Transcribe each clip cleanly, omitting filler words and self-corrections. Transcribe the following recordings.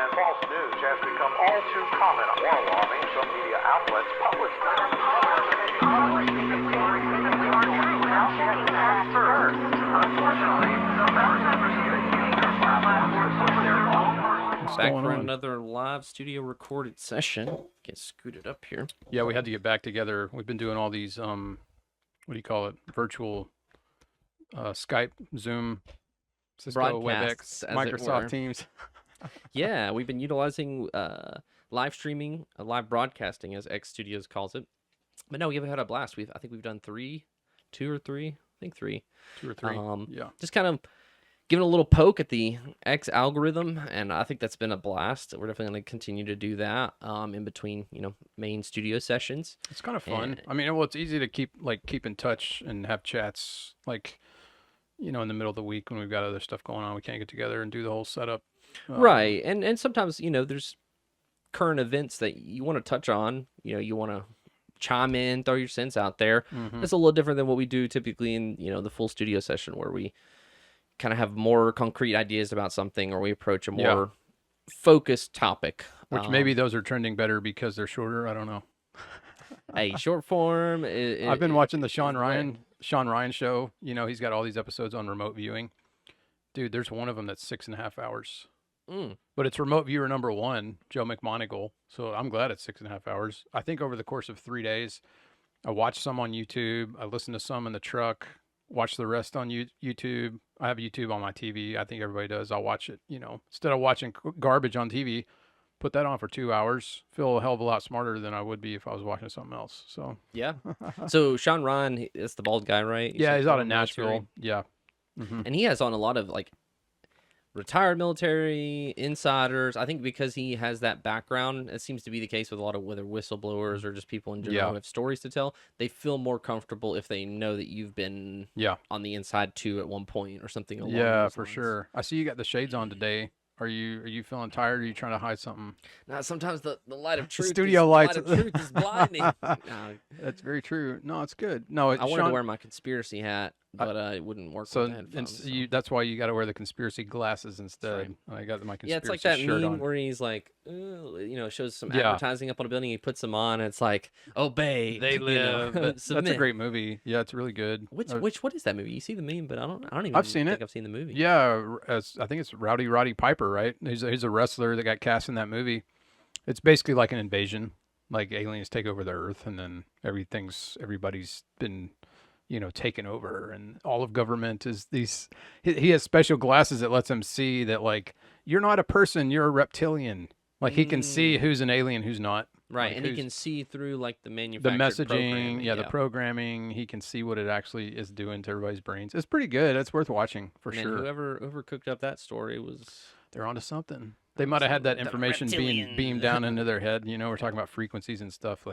and false news has become all too common. More alarming, some media outlets publish Back for another live studio recorded session. Get scooted up here. Yeah, we had to get back together. We've been doing all these, what do you call it? Virtual Skype, Zoom, Cisco, Broadcasts, WebEx, as it Microsoft were. Teams. Yeah, we've been utilizing live streaming, live broadcasting, as X Studios calls it. But no, we've had a blast. I think we've done three. Two or three. Yeah. Just kind of giving a little poke at the X algorithm, and I think that's been a blast. We're definitely going to continue to do that in between, main studio sessions. It's kind of fun. I mean, well, it's easy to keep in touch and have chats, in the middle of the week when we've got other stuff going on. We can't get together and do the whole setup. Right. And sometimes, there's current events that you want to touch on. You want to chime in, throw your cents out there. Mm-hmm. It's a little different than what we do typically in, the full studio session, where we kind of have more concrete ideas about something, or we approach a more focused topic. Which maybe those are trending better because they're shorter. I don't know. Hey, short form. I've been watching the Sean Ryan show. He's got all these episodes on remote viewing. Dude, there's one of them that's 6.5 hours. But it's remote viewer number 1, Joe McMoneagle. So I'm glad it's 6.5 hours. I think over the course of 3 days, I watched some on YouTube. I listened to some in the truck. Watch the rest on YouTube. I have YouTube on my TV. I think everybody does. I'll watch it, instead of watching garbage on TV, put that on for 2 hours. Feel a hell of a lot smarter than I would be if I was watching something else. So yeah. So Sean Ryan, that's the bald guy, right? Yeah, he's out of Nashville. Yeah. Mm-hmm. And he has on a lot of retired military insiders. I think because he has that background, it seems to be the case with a lot of whether whistleblowers or just people in general who have stories to tell. They feel more comfortable if they know that you've been on the inside too at one point or something along those for lines. Sure. I see you got the shades on today. Are you feeling tired? Or are you trying to hide something? No, sometimes the light of truth, studio lights. The light of truth is blinding. No. That's very true. No, it's good. No, I wanted to wear my conspiracy hat, but it wouldn't work. So, with the headphones, that's why you got to wear the conspiracy glasses instead. Right. I got my conspiracy it's like that shirt meme on. where he's shows some advertising up on a building. He puts them on, and it's like, obey, they live. That's a great movie. Yeah, it's really good. What is that movie? You see the meme, but I don't even. I've seen think it. I've seen the movie. Yeah, I think it's Roddy Piper, right? He's a wrestler that got cast in that movie. It's basically like an invasion, like aliens take over the Earth, and then everybody's been taken over, and all of government is these. He has special glasses that lets him see that you're not a person, you're a reptilian. He can see who's an alien, who's not. Right, and he can see through the manufactured the messaging, programming. the programming. He can see what it actually is doing to everybody's brains. It's pretty good. It's worth watching for sure. Whoever cooked up that story they're onto something. They might have had that information being beamed down into their head. We're talking about frequencies and stuff.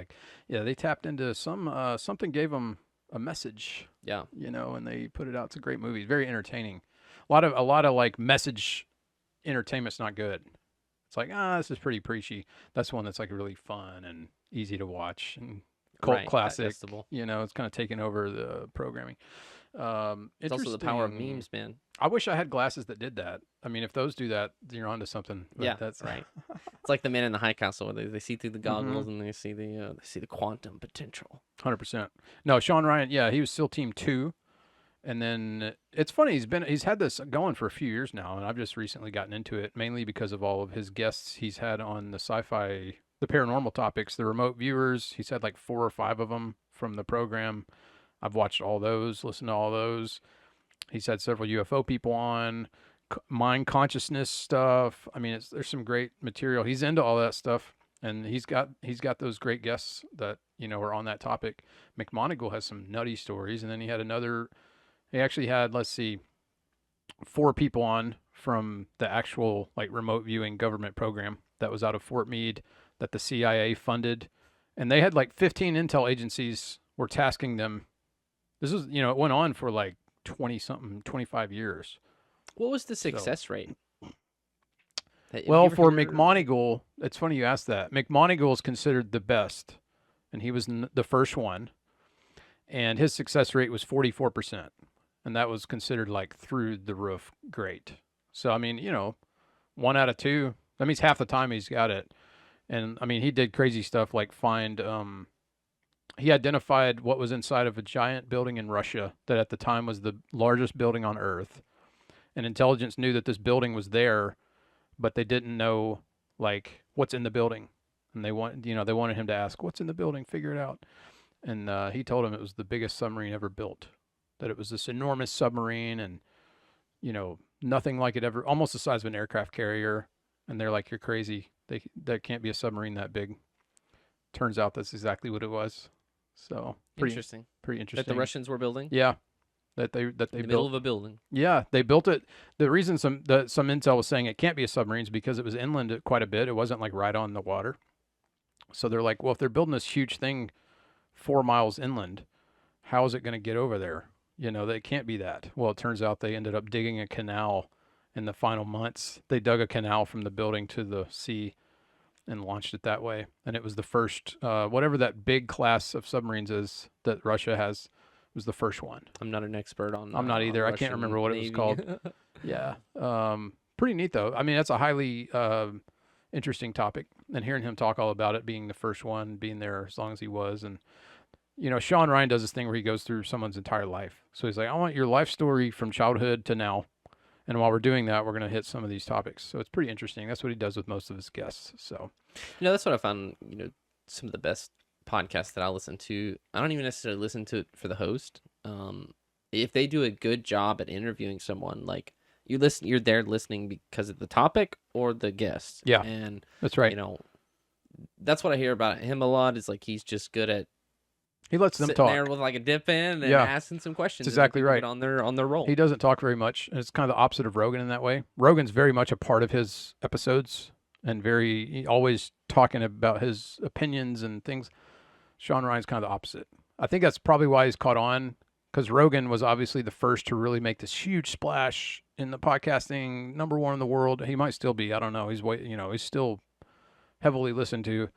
They tapped into something gave them a message. Yeah. And they put it out. It's a great movie. Very entertaining. A lot of message entertainment's not good. It's this is pretty preachy. That's one that's really fun and easy to watch and cult classic. Digestible. It's kind of taking over the programming. It's also the power of memes, man. I wish I had glasses that did that. I mean, if those do that, you're onto something. But that's right. It's like the Man in the High Castle, where they see through the goggles and they see the quantum potential. 100%. No, Sean Ryan. Yeah, he was still Team 2, and then it's funny. He's had this going for a few years now, and I've just recently gotten into it mainly because of all of his guests he's had on the sci-fi, the paranormal topics, the remote viewers. He's had 4 or 5 of them from the program. I've watched all those, listened to all those. He's had several UFO people on, mind consciousness stuff. I mean, there's some great material. He's into all that stuff, and he's got those great guests that are on that topic. McMoneagle has some nutty stories, and then he actually had 4 people on from the actual remote viewing government program that was out of Fort Meade that the CIA funded, and they had 15 intel agencies were tasking them. This is, it went on for 25 years. What was the success rate? Well, for McMoneagle, it's funny you asked that. McMoneagle is considered the best, and he was the first one, and his success rate was 44%, and that was considered through the roof great. So, I mean, 1 out of 2, That means half the time he's got it. And I mean, he did crazy stuff like he identified what was inside of a giant building in Russia that at the time was the largest building on Earth. And intelligence knew that this building was there, but they didn't know like what's in the building. And they wanted him to ask, "What's in the building? Figure it out." And he told him it was the biggest submarine ever built. That it was this enormous submarine, and nothing like it ever, almost the size of an aircraft carrier. And they're like, "You're crazy. There can't be a submarine that big." Turns out that's exactly what it was. So pretty interesting. That the Russians were building. Yeah, that they in the built. middle of a building. Yeah, they built it. The reason some intel was saying it can't be a submarine is because it was inland quite a bit. It wasn't like right on the water. So they're like, well, if they're building this huge thing 4 miles inland, how is it going to get over there? They can't be that. Well, it turns out they ended up digging a canal in the final months. They dug a canal from the building to the sea and launched it that way. And it was the first, whatever that big class of submarines is that Russia has, was the first one. I'm not an expert on. I'm not either. I can't remember what Navy. it was called. Yeah. Pretty neat though. I mean, that's a highly interesting topic, and hearing him talk all about it, being the first one, being there as long as he was. And Sean Ryan does this thing where he goes through someone's entire life. So he's like, I want your life story from childhood to now. And while we're doing that, we're going to hit some of these topics. So it's pretty interesting. That's what he does with most of his guests. So, that's what I found, some of the best podcasts that I listen to. I don't even necessarily listen to it for the host. If they do a good job at interviewing someone, like you're there listening because of the topic or the guest. Yeah, and that's right. That's what I hear about him a lot. Is like he's just good at. He lets them sitting talk there with like a dip in and asking some questions. That's exactly right. On their roll. He doesn't talk very much, and it's kind of the opposite of Rogan in that way. Rogan's very much a part of his episodes and always talking about his opinions and things. Sean Ryan's kind of the opposite. I think that's probably why he's caught on, because Rogan was obviously the first to really make this huge splash in the podcasting, #1 in the world. He might still be. I don't know. He's still heavily listened to.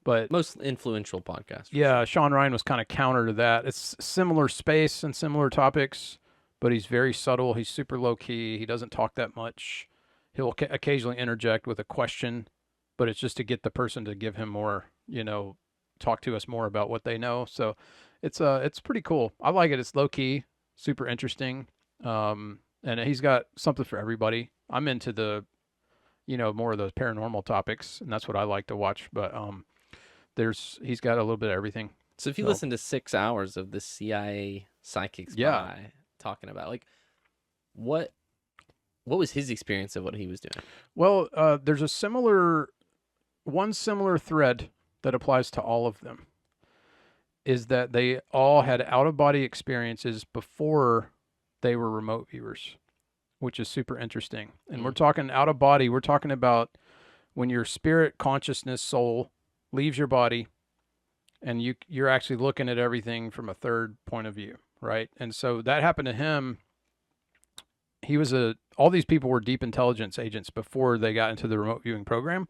But most influential podcast. Yeah, Sean Ryan was kind of counter to that. It's similar space and similar topics, but he's very subtle. He's super low key. He doesn't talk that much. He'll occasionally interject with a question, but it's just to get the person to give him more, talk to us more about what they know. So it's pretty cool. I like it. It's low key, super interesting. And he's got something for everybody. I'm into the, more of those paranormal topics, and that's what I like to watch. But he's got a little bit of everything. So if you listen to 6 hours of the CIA psychic spy talking about, like, what was his experience of what he was doing? Well, there's one similar thread that applies to all of them, is that they all had out-of-body experiences before they were remote viewers, which is super interesting. And we're talking out-of-body. We're talking about when your spirit, consciousness, soul leaves your body, and you're actually looking at everything from a third point of view, right? And so that happened to him. All these people were deep intelligence agents before they got into the remote viewing program.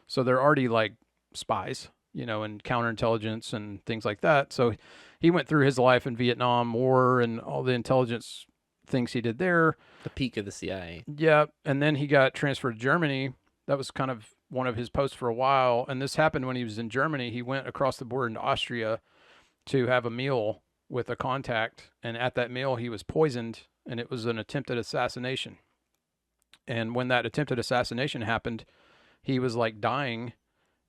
So they're already like spies, and counterintelligence and things like that. So he went through his life in Vietnam War and all the intelligence things he did there. The peak of the CIA. Yeah. And then he got transferred to Germany. That was kind of one of his posts for a while. And this happened when he was in Germany. He went across the border into Austria to have a meal with a contact. And at that meal, he was poisoned, and it was an attempted assassination. And when that attempted assassination happened, he was like dying,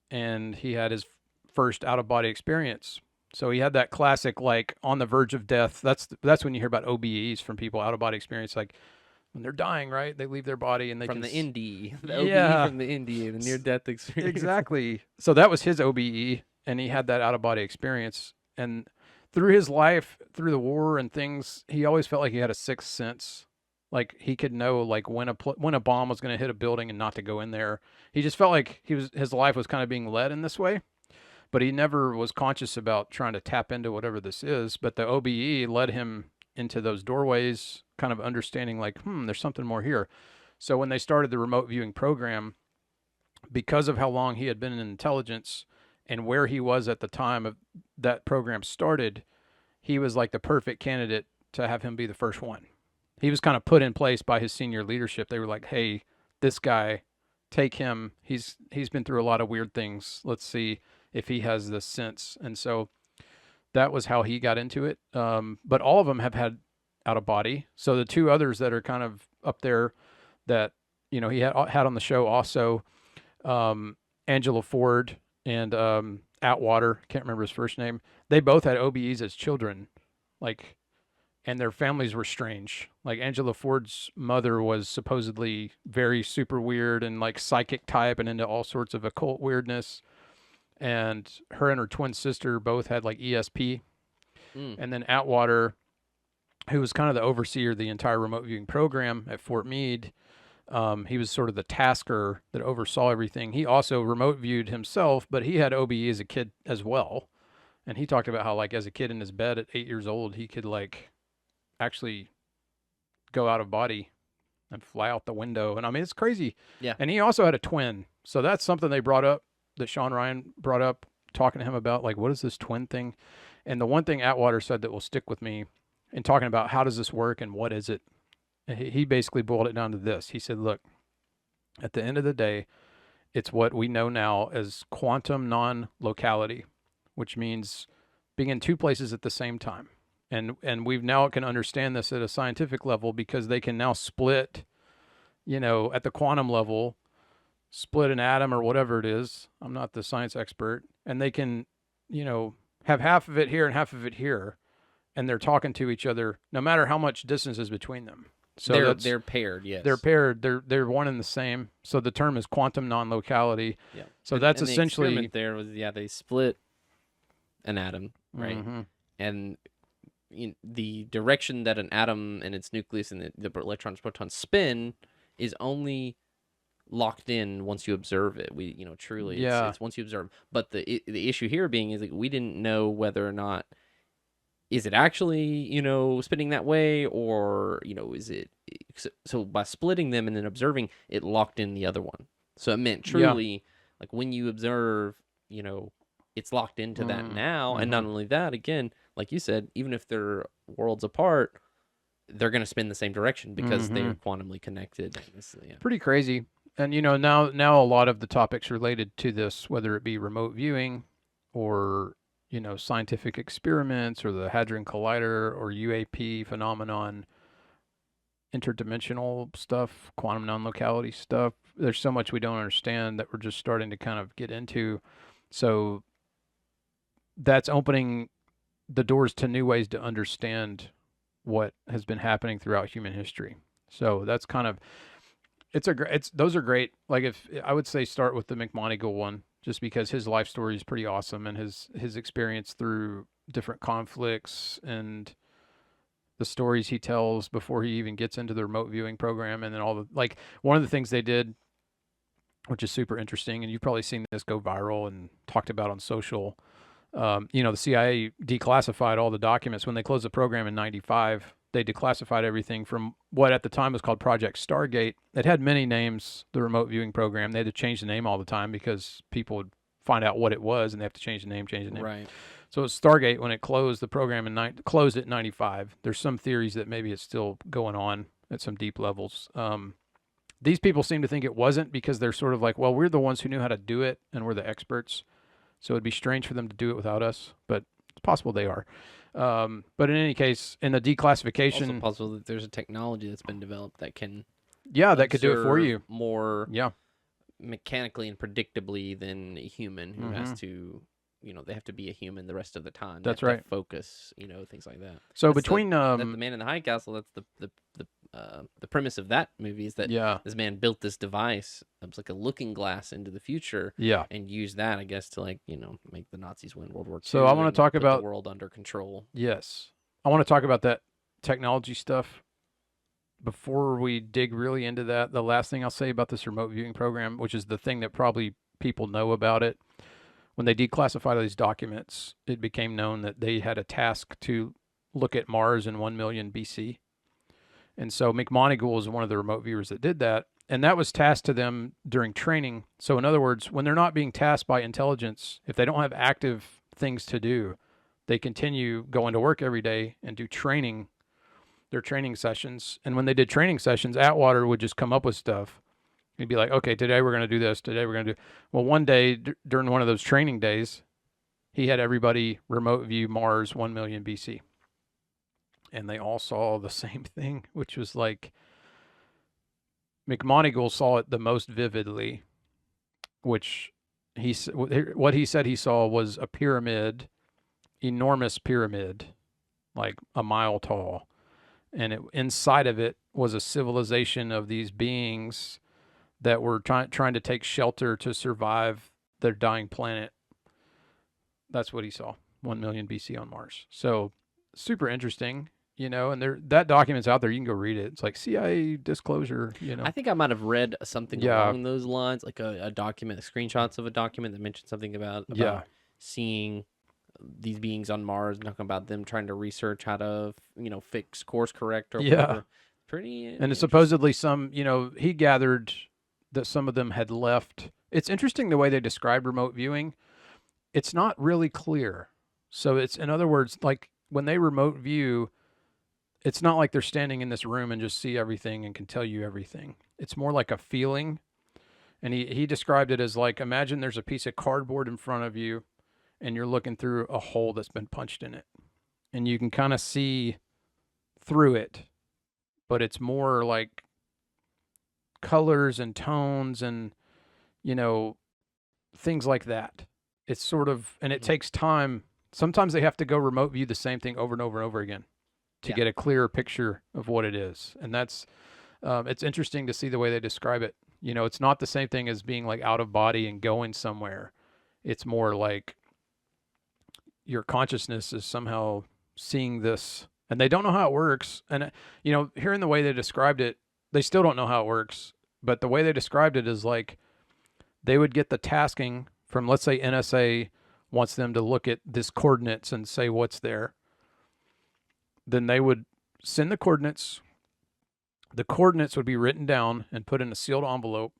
and he had his first out-of-body experience. So he had that classic, like, on the verge of death. That's when you hear about OBEs from people, out-of-body experience, like, when they're dying, right? They leave their body and they from the ND, the OBE from the ND, the near-death experience. Exactly. So that was his OBE, and he had that out-of-body experience. And through his life, through the war and things, he always felt like he had a sixth sense. Like he could know, like when a bomb was going to hit a building and not to go in there. He just felt like his life was kind of being led in this way, but he never was conscious about trying to tap into whatever this is. But the OBE led him into those doorways, kind of understanding like, there's something more here. So when they started the remote viewing program, because of how long he had been in intelligence and where he was at the time of that program started, he was like the perfect candidate to have him be the first one. He was kind of put in place by his senior leadership. They were like, hey, this guy take him. He's been through a lot of weird things. Let's see if he has this sense. And so that was how he got into it. But all of them have had out of body. So the two others that are kind of up there that, he had on the show also, Angela Ford and Atwater, can't remember his first name. They both had OBEs as children, and their families were strange. Like Angela Ford's mother was supposedly very super weird and psychic type and into all sorts of occult weirdness. And her and her twin sister both had ESP. And then Atwater, who was kind of the overseer of the entire remote viewing program at Fort Meade, he was sort of the tasker that oversaw everything. He also remote viewed himself, but he had OBE as a kid as well. And he talked about how as a kid in his bed at 8 years old, he could actually go out of body and fly out the window. And I mean, it's crazy. Yeah. And he also had a twin. So that's something they brought up, that Sean Ryan brought up, talking to him about what is this twin thing? And the one thing Atwater said that will stick with me in talking about how does this work and what is it? He basically boiled it down to this. He said, look, at the end of the day, it's what we know now as quantum non-locality, which means being in two places at the same time. And we've now can understand this at a scientific level because they can now split, at the quantum level, split an atom or whatever it is. I'm not the science expert. And they can, have half of it here and half of it here. And they're talking to each other no matter how much distance is between them. So they're paired, yes. They're paired. They're one and the same. So the term is quantum non-locality. Yeah. So that's essentially the experiment there was they split an atom, right? Mm-hmm. And the direction that an atom and its nucleus and the electrons, protons spin is only locked in once you observe it. Truly, it's once you observe. But the issue here being is we didn't know whether or not. Is it actually, spinning that way, or, is it... So by splitting them and then observing, it locked in the other one. So it meant truly, when you observe, it's locked into that now. And not only that, again, like you said, even if they're worlds apart, they're going to spin the same direction because they're quantumly connected. Pretty crazy. And, now a lot of the topics related to this, whether it be remote viewing or... scientific experiments or the Hadron Collider or UAP phenomenon, interdimensional stuff, quantum non-locality stuff. There's so much we don't understand that we're just starting to kind of get into. So that's opening the doors to new ways to understand what has been happening throughout human history. So that's kind of, those are great. If I would say start with the McMoneagle one, just because his life story is pretty awesome and his experience through different conflicts and the stories he tells before he even gets into the remote viewing program. And then one of the things they did, which is super interesting, and you've probably seen this go viral and talked about on social, the CIA declassified all the documents. When they closed the program in 95, they declassified everything from what at the time was called Project Stargate. It had many names, the remote viewing program. They had to change the name all the time because people would find out what it was and they have to change the name. Right. So it's Stargate when it closed the program closed at 95. There's some theories that maybe it's still going on at some deep levels. These people seem to think it wasn't because they're sort of well, we're the ones who knew how to do it and we're the experts. So it'd be strange for them to do it without us, but it's possible they are. But in any case, in the declassification, also possible that there's a technology that's been developed that can, that could do it for you more, mechanically and predictably than a human who has to, they have to be a human the rest of the time. That's they have right. to focus, things like that. So that's between the Man in the High Castle, that's the premise of that movie is that this man built this device. It was like a looking glass into the future. Yeah. And used that, I guess, to make the Nazis win World War II. So I want to talk about the world under control. Yes. I want to talk about that technology stuff. Before we dig really into that, the last thing I'll say about this remote viewing program, which is the thing that probably people know about it, when they declassified these documents, it became known that they had a task to look at Mars in 1 million BC. And so McMoneagle was one of the remote viewers that did that. And that was tasked to them during training. So in other words, when they're not being tasked by intelligence, if they don't have active things to do, they continue going to work every day and do training, their training sessions. And when they did training sessions, Atwater would just come up with stuff He'd be like, okay, today we're going to do this. Today we're going to do. Well, one day during one of those training days, he had everybody remote view Mars 1 million BC. And they all saw the same thing, which was like McMonigal saw it the most vividly, which what he said he saw was a pyramid, enormous pyramid, like a mile tall. And inside of it was a civilization of these beings that were trying to take shelter to survive their dying planet. That's what he saw, 1 million BC on Mars. So super interesting, and that document's out there. You can go read it. It's like CIA disclosure, I think I might have read something Yeah. along those lines, like a document, screenshots of a document that mentioned something about seeing these beings on Mars, talking about them trying to research how to, fix course correct or whatever. Pretty. And it's supposedly he gathered that some of them had left. It's interesting the way they describe remote viewing. It's not really clear. So it's, in other words, like when they remote view, it's not like they're standing in this room and just see everything and can tell you everything. It's more like a feeling. And he described it as like, imagine there's a piece of cardboard in front of you and you're looking through a hole that's been punched in it. And you can kind of see through it, but it's more like colors and tones and, things like that. It's sort of, and it takes time. Sometimes they have to go remote view the same thing over and over and over again to get a clearer picture of what it is. And that's, it's interesting to see the way they describe it. It's not the same thing as being like out of body and going somewhere. It's more like your consciousness is somehow seeing this, and they don't know how it works. And, hearing the way they described it, they still don't know how it works. But the way they described it is like they would get the tasking from, let's say NSA wants them to look at this coordinates and say what's there. Then they would send the coordinates. The coordinates would be written down and put in a sealed envelope.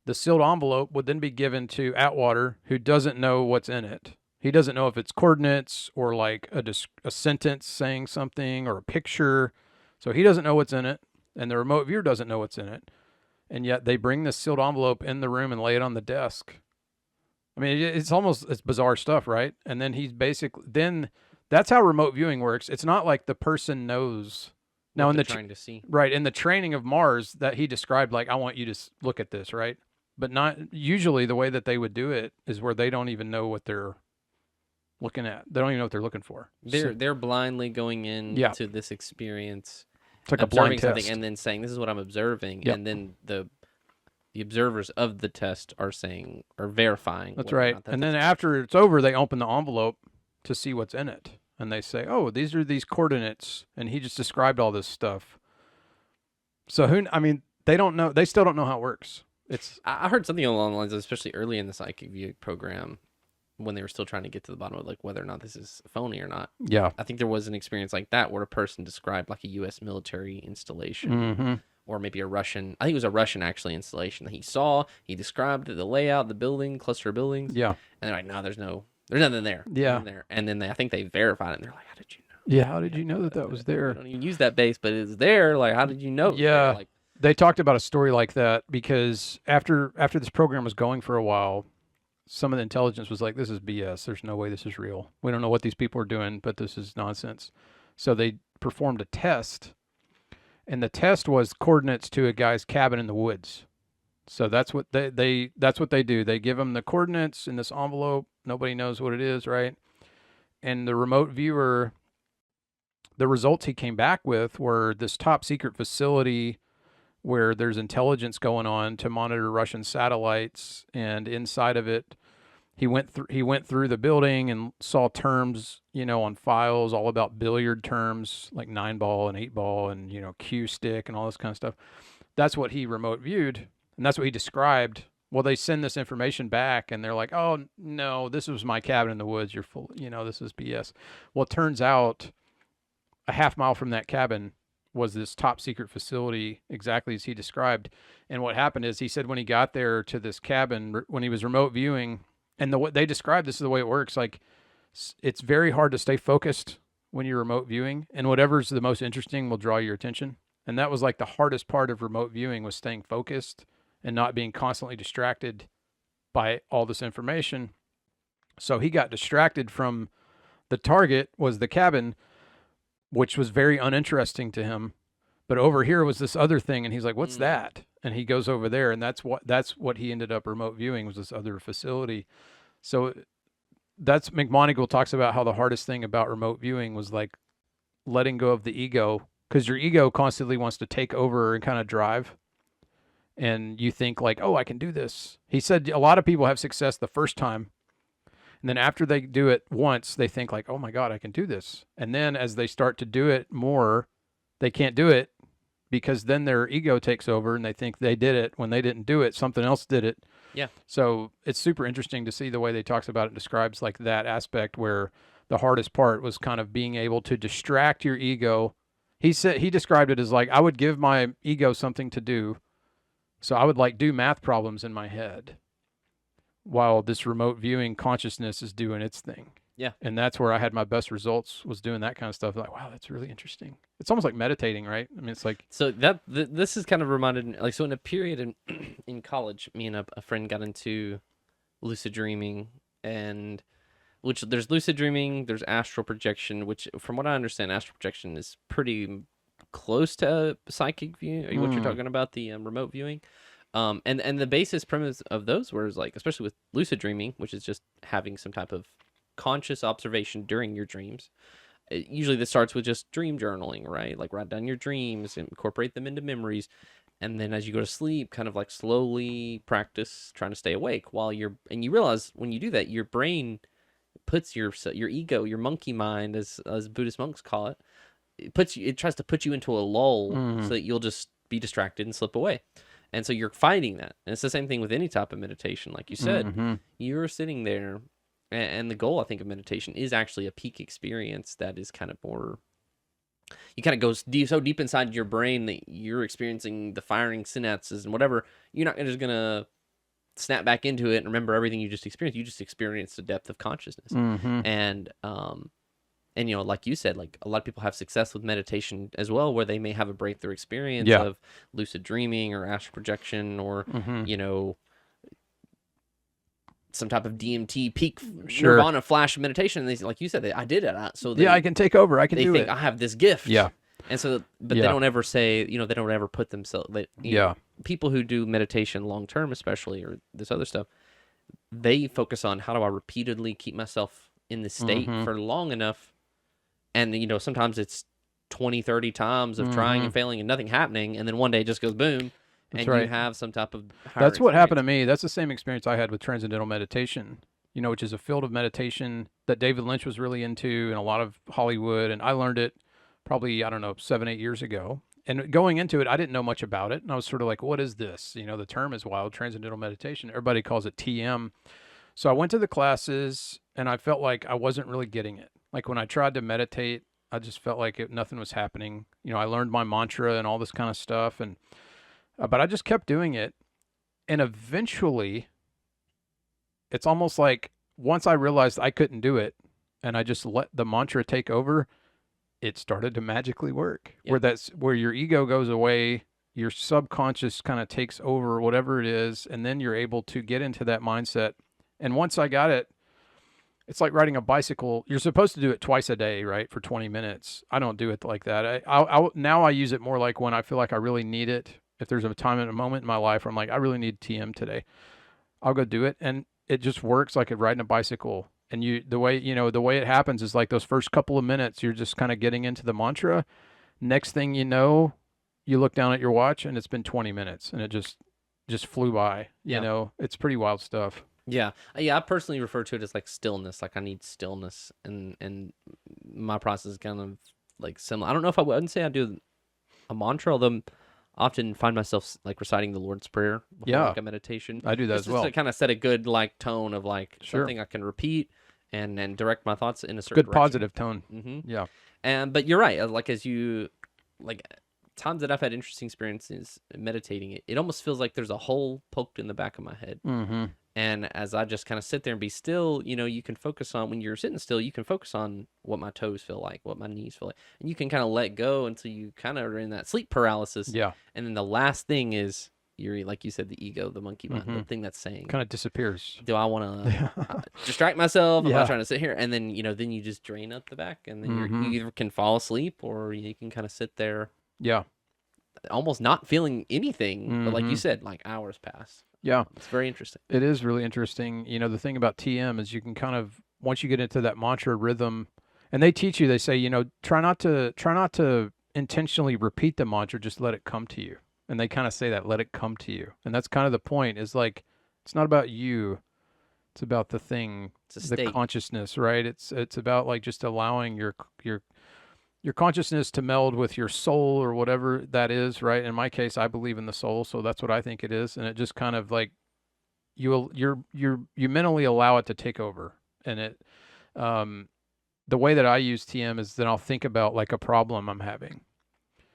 The sealed envelope would then be given to Atwater, who doesn't know what's in it. He doesn't know if it's coordinates or like a sentence saying something or a picture. So he doesn't know what's in it, and the remote viewer doesn't know what's in it. And yet they bring this sealed envelope in the room and lay it on the desk. I mean, it's bizarre stuff, right? And then then that's how remote viewing works. It's not like the person knows. Now, trying to see. Right, in the training of Mars that he described, like, I want you to look at this, right? But not usually the way that they would do it is where they don't even know what they're looking at. They don't even know what they're looking for. They're blindly going in to this experience. It's like a blind something test. And then saying, this is what I'm observing. And then the observers of the test are verifying. That's right. And then after it's over, they open the envelope to see what's in it. And they say, oh, these are these coordinates. And he just described all this stuff. So they don't know. They still don't know how it works. I heard something along the lines, especially early in the Psychic View program, when they were still trying to get to the bottom of like whether or not this is phony or not. Yeah. I think there was an experience like that where a person described like a U.S. military installation, or maybe I think it was a Russian actually installation that he saw. He described the layout, the building, cluster of buildings. Yeah. And they're like, no, there's nothing there. Yeah. Nothing there. And then I think they verified it, and they're like, how did you know? Yeah. How did you know that was there? I don't even use that base, but it's there. Like, how did you know? Yeah. Like, they talked about a story like that because after this program was going for a while, some of the intelligence was like, this is BS. There's no way this is real. We don't know what these people are doing, but this is nonsense. So they performed a test, and the test was coordinates to a guy's cabin in the woods. So that's what that's what they do. They give them the coordinates in this envelope. Nobody knows what it is, right? And the remote viewer, the results he came back with were this top secret facility where there's intelligence going on to monitor Russian satellites, and inside of it, he went through the building and saw terms, on files all about billiard terms like 9-ball and 8-ball and cue stick and all this kind of stuff. That's what he remote viewed, and that's what he described. Well, they send this information back, and they're like, "Oh no, this was my cabin in the woods. You're full. This is BS." Well, it turns out a half mile from that cabin was this top secret facility exactly as he described. And what happened is he said when he got there to this cabin, when he was remote viewing, and what they described, this is the way it works. Like, it's very hard to stay focused when you're remote viewing, and whatever's the most interesting will draw your attention. And that was like the hardest part of remote viewing was staying focused and not being constantly distracted by all this information. So he got distracted from the target was the cabin, which was very uninteresting to him. But over here was this other thing, and he's like, "What's that?" And he goes over there, and that's what he ended up remote viewing, was this other facility. So that's McMoneagle talks about how the hardest thing about remote viewing was like letting go of the ego, because your ego constantly wants to take over and kind of drive. And you think like, oh, I can do this. He said a lot of people have success the first time. And then after they do it once, they think like, oh my God, I can do this. And then as they start to do it more, they can't do it because then their ego takes over and they think they did it when they didn't do it. Something else did it. Yeah. So it's super interesting to see the way they talks about it and describes like that aspect where the hardest part was kind of being able to distract your ego. He described it as like, I would give my ego something to do. So I would like do math problems in my head while this remote viewing consciousness is doing its thing. Yeah. And that's where I had my best results, was doing that kind of stuff. Like, wow, that's really interesting. It's almost like meditating, right? I mean, it's like... So this is kind of reminded me, like, so in a period in college, me and a friend got into lucid dreaming, and which there's lucid dreaming, there's astral projection, which from what I understand, astral projection is pretty close to psychic view, what you're talking about, the remote viewing. And the basis premise of those was like, especially with lucid dreaming, which is just having some type of conscious observation during your dreams. Usually this starts with just dream journaling, right? Like write down your dreams, incorporate them into memories. And then as you go to sleep, kind of like slowly practice trying to stay awake while and you realize when you do that, your brain puts your ego, your monkey mind, as Buddhist monks call it, it tries to put you into a lull so that you'll just be distracted and slip away. And so you're fighting that. And it's the same thing with any type of meditation. Like you said, you're sitting there, and the goal, I think, of meditation is actually a peak experience that is kind of more, you kind of go so deep inside your brain that you're experiencing the firing synapses and whatever. You're not just going to snap back into it and remember everything you just experienced. You just experience the depth of consciousness. And, you know, like you said, like a lot of people have success with meditation as well, where they may have a breakthrough experience of lucid dreaming or astral projection or, you know, some type of DMT peak nirvana flash of meditation. And they, like you said, I did it. So I can take over. I can do it. They think I have this gift. Yeah. And so, but they don't ever say, you know, they don't ever put themselves, people who do meditation long-term, especially, or this other stuff, they focus on how do I repeatedly keep myself in this state for long enough. And, you know, sometimes it's 20, 30 times of trying and failing and nothing happening. And then one day it just goes boom. That's and right. you have some type of That's what happened to me. That's the same experience I had with transcendental meditation, you know, which is a field of meditation that David Lynch was really into and a lot of Hollywood. And I learned it probably, 7, 8 years ago. And going into it, I didn't know much about it. And I was sort of like, what is this? You know, the term is wild, transcendental meditation. Everybody calls it TM. So I went to the classes and I felt like I wasn't really getting it. Like when I tried to meditate, I just felt like nothing was happening. You know, I learned my mantra and all this kind of stuff. And but I just kept doing it. And eventually, it's almost like once I realized I couldn't do it and I just let the mantra take over, it started to magically work. Where your ego goes away, your subconscious kind of takes over, whatever it is, and then you're able to get into that mindset. And once I got it, it's like riding a bicycle. You're supposed to do it twice a day, right, for 20 minutes. I don't do it like that. Now I use it more like when I feel like I really need it. If there's a time and a moment in my life where I'm like, I really need TM today, I'll go do it. And it just works like riding a bicycle. And the way it happens is like those first couple of minutes, you're just kind of getting into the mantra. Next thing you know, you look down at your watch and it's been 20 minutes and it just flew by. You know, it's pretty wild stuff. Yeah. I personally refer to it as like stillness. Like I need stillness, and my process is kind of like similar. I don't know if I wouldn't say I do a mantra, although I often find myself like reciting the Lord's Prayer before like a meditation. I do that as well. Just to kind of set a good like tone of like something I can repeat and direct my thoughts in a certain good direction. Positive tone. Yeah. But you're right. Like as you like times that I've had interesting experiences meditating, it almost feels like there's a hole poked in the back of my head. And as I just kind of sit there and be still, you know, you can focus on, when you're sitting still, you can focus on what my toes feel like, what my knees feel like. And you can kind of let go until you kind of are in that sleep paralysis. Yeah. And then the last thing is your, like you said, the ego, the monkey mind, the thing that's saying, kind of disappears. do I want to distract myself? Am I Yeah. trying to sit here? And then, then you just drain up the back, and then you either can fall asleep or you can kind of sit there Yeah. almost not feeling anything. But like you said, like hours pass. Yeah. It's very interesting. It is really interesting. The thing about TM is you can kind of, once you get into that mantra rhythm, and they teach you, they say, try not to intentionally repeat the mantra, just let it come to you. And they kind of say that, let it come to you. And that's kind of the point, is like, it's not about you. It's about the thing, the consciousness, right? It's about like just allowing your consciousness to meld with your soul or whatever that is, right? In my case, I believe in the soul, so that's what I think it is. And it just kind of like, you mentally allow it to take over. And it, the way that I use TM is then I'll think about like a problem I'm having,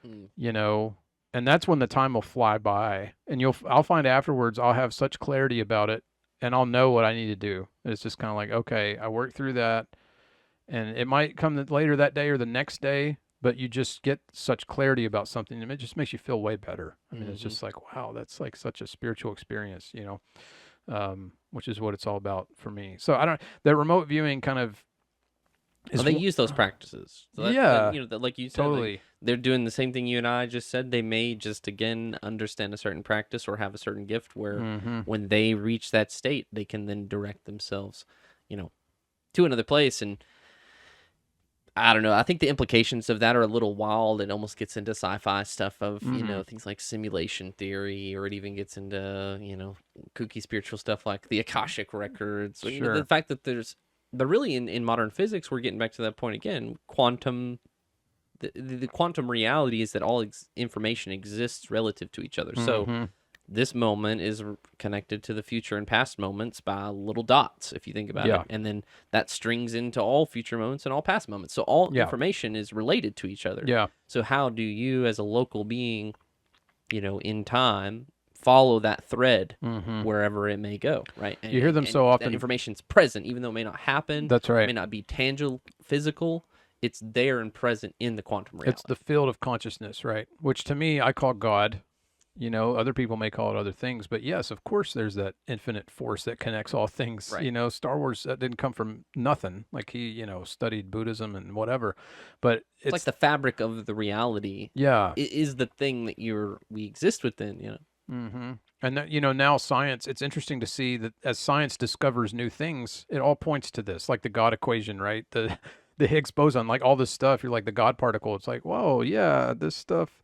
and that's when the time will fly by, and I'll find afterwards, I'll have such clarity about it, and I'll know what I need to do. And it's just kind of like, okay, I worked through that, and it might come later that day or the next day, but you just get such clarity about something, and it just makes you feel way better. I mean, it's just like, wow, that's like such a spiritual experience, which is what it's all about for me. So the remote viewing kind of, they use those practices. So like you said, totally. Like, they're doing the same thing you and I just said. They may just, again, understand a certain practice or have a certain gift where when they reach that state, they can then direct themselves, to another place. And I don't know. I think the implications of that are a little wild. It almost gets into sci-fi stuff of, things like simulation theory, or it even gets into, kooky spiritual stuff like the Akashic records. Sure. The fact that but really in modern physics, we're getting back to that point again. The quantum reality is that all information exists relative to each other. So this moment is connected to the future and past moments by little dots, if you think about it. And then that strings into all future moments and all past moments. So all information is related to each other. Yeah. So how do you, as a local being, in time, follow that thread wherever it may go, right? And, you hear them so often. That information's present, even though it may not happen. That's right. It may not be tangible, physical. It's there and present in the quantum reality. It's the field of consciousness, right? Which to me, I call God. Other people may call it other things, but yes, of course, there's that infinite force that connects all things. Right. Star Wars, that didn't come from nothing. Like he, studied Buddhism and whatever, but it's like the fabric of the reality. Yeah, is the thing that we exist within. And that, now science, it's interesting to see that as science discovers new things, it all points to this, like the God equation, right? The Higgs boson, like all this stuff. You're like the God particle. It's like, whoa, yeah, this stuff.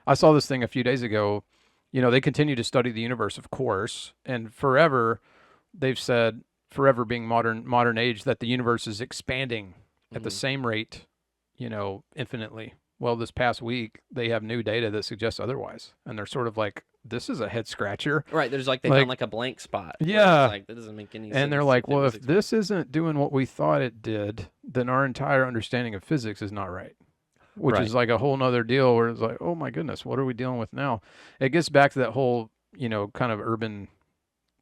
I saw this thing a few days ago. They continue to study the universe, of course, and forever, they've said, forever being modern age, that the universe is expanding at the same rate, infinitely. Well, this past week, they have new data that suggests otherwise, and they're sort of like, this is a head scratcher. Right, there's they found like a blank spot. Yeah. That doesn't make any sense. And they're like, well, if this isn't doing what we thought it did, then our entire understanding of physics is not right. Which is like a whole nother deal where it's like, oh my goodness, what are we dealing with now? It gets back to that whole, kind of urban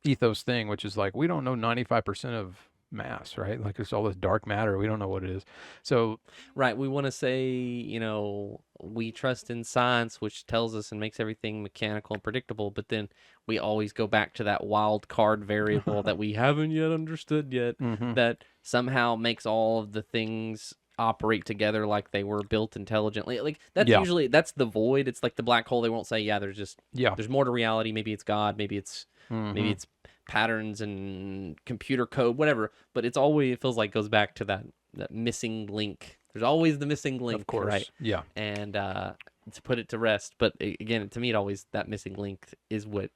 ethos thing, which is like, we don't know 95% of mass, right? Like there's all this dark matter. We don't know what it is. So, right. We want to say, we trust in science, which tells us and makes everything mechanical and predictable. But then we always go back to that wild card variable that we haven't yet understood yet, that somehow makes all of the things operate together like they were built intelligently. Like that's usually, that's the void. It's like the black hole. They won't say, there's more to reality. Maybe it's God. Maybe it's patterns and computer code, whatever. But it feels like goes back to that missing link. There's always the missing link, of course, right? Yeah. And to put it to rest. But again, to me, it always, that missing link is what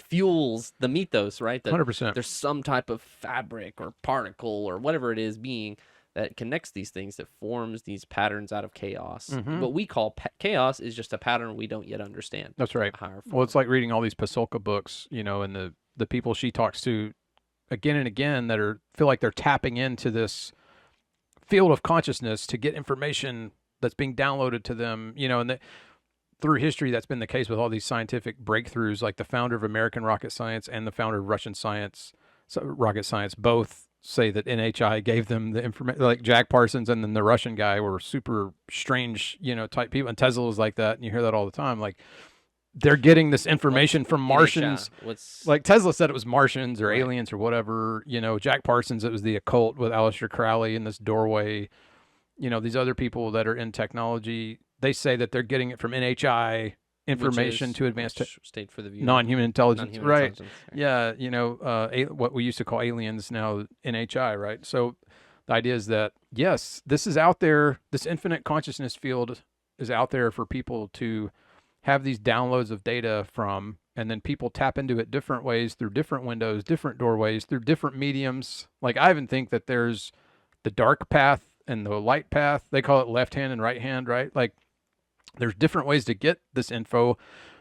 fuels the mythos, right? That 100%. There's some type of fabric or particle or whatever it is being that connects these things, that forms these patterns out of chaos. What we call chaos is just a pattern we don't yet understand. That's right. Well, it's like reading all these Pasulka books, and the people she talks to again and again that feel like they're tapping into this field of consciousness to get information that's being downloaded to them, and through history, that's been the case with all these scientific breakthroughs, like the founder of American rocket science and the founder of Russian rocket science, both say that NHI gave them the information. Like Jack Parsons and then the Russian guy were super strange, type people. And Tesla was like that. And you hear that all the time. Like they're getting this information from Martians. NHI, what's Like Tesla said it was Martians or Right. aliens or whatever. Jack Parsons, it was the occult with Aleister Crowley in this doorway. These other people that are in technology, they say that they're getting it from NHI, information to advance state for the viewer. non-human intelligence. Non-human Right. intelligence, Yeah, what we used to call aliens, now NHI, right? So the idea is that, yes, this is out there. This infinite consciousness field is out there for people to have these downloads of data from, and then people tap into it different ways, through different windows, different doorways, through different mediums. Like, I even think that there's the dark path and the light path. They call it left hand and right hand, right? Like, there's different ways to get this info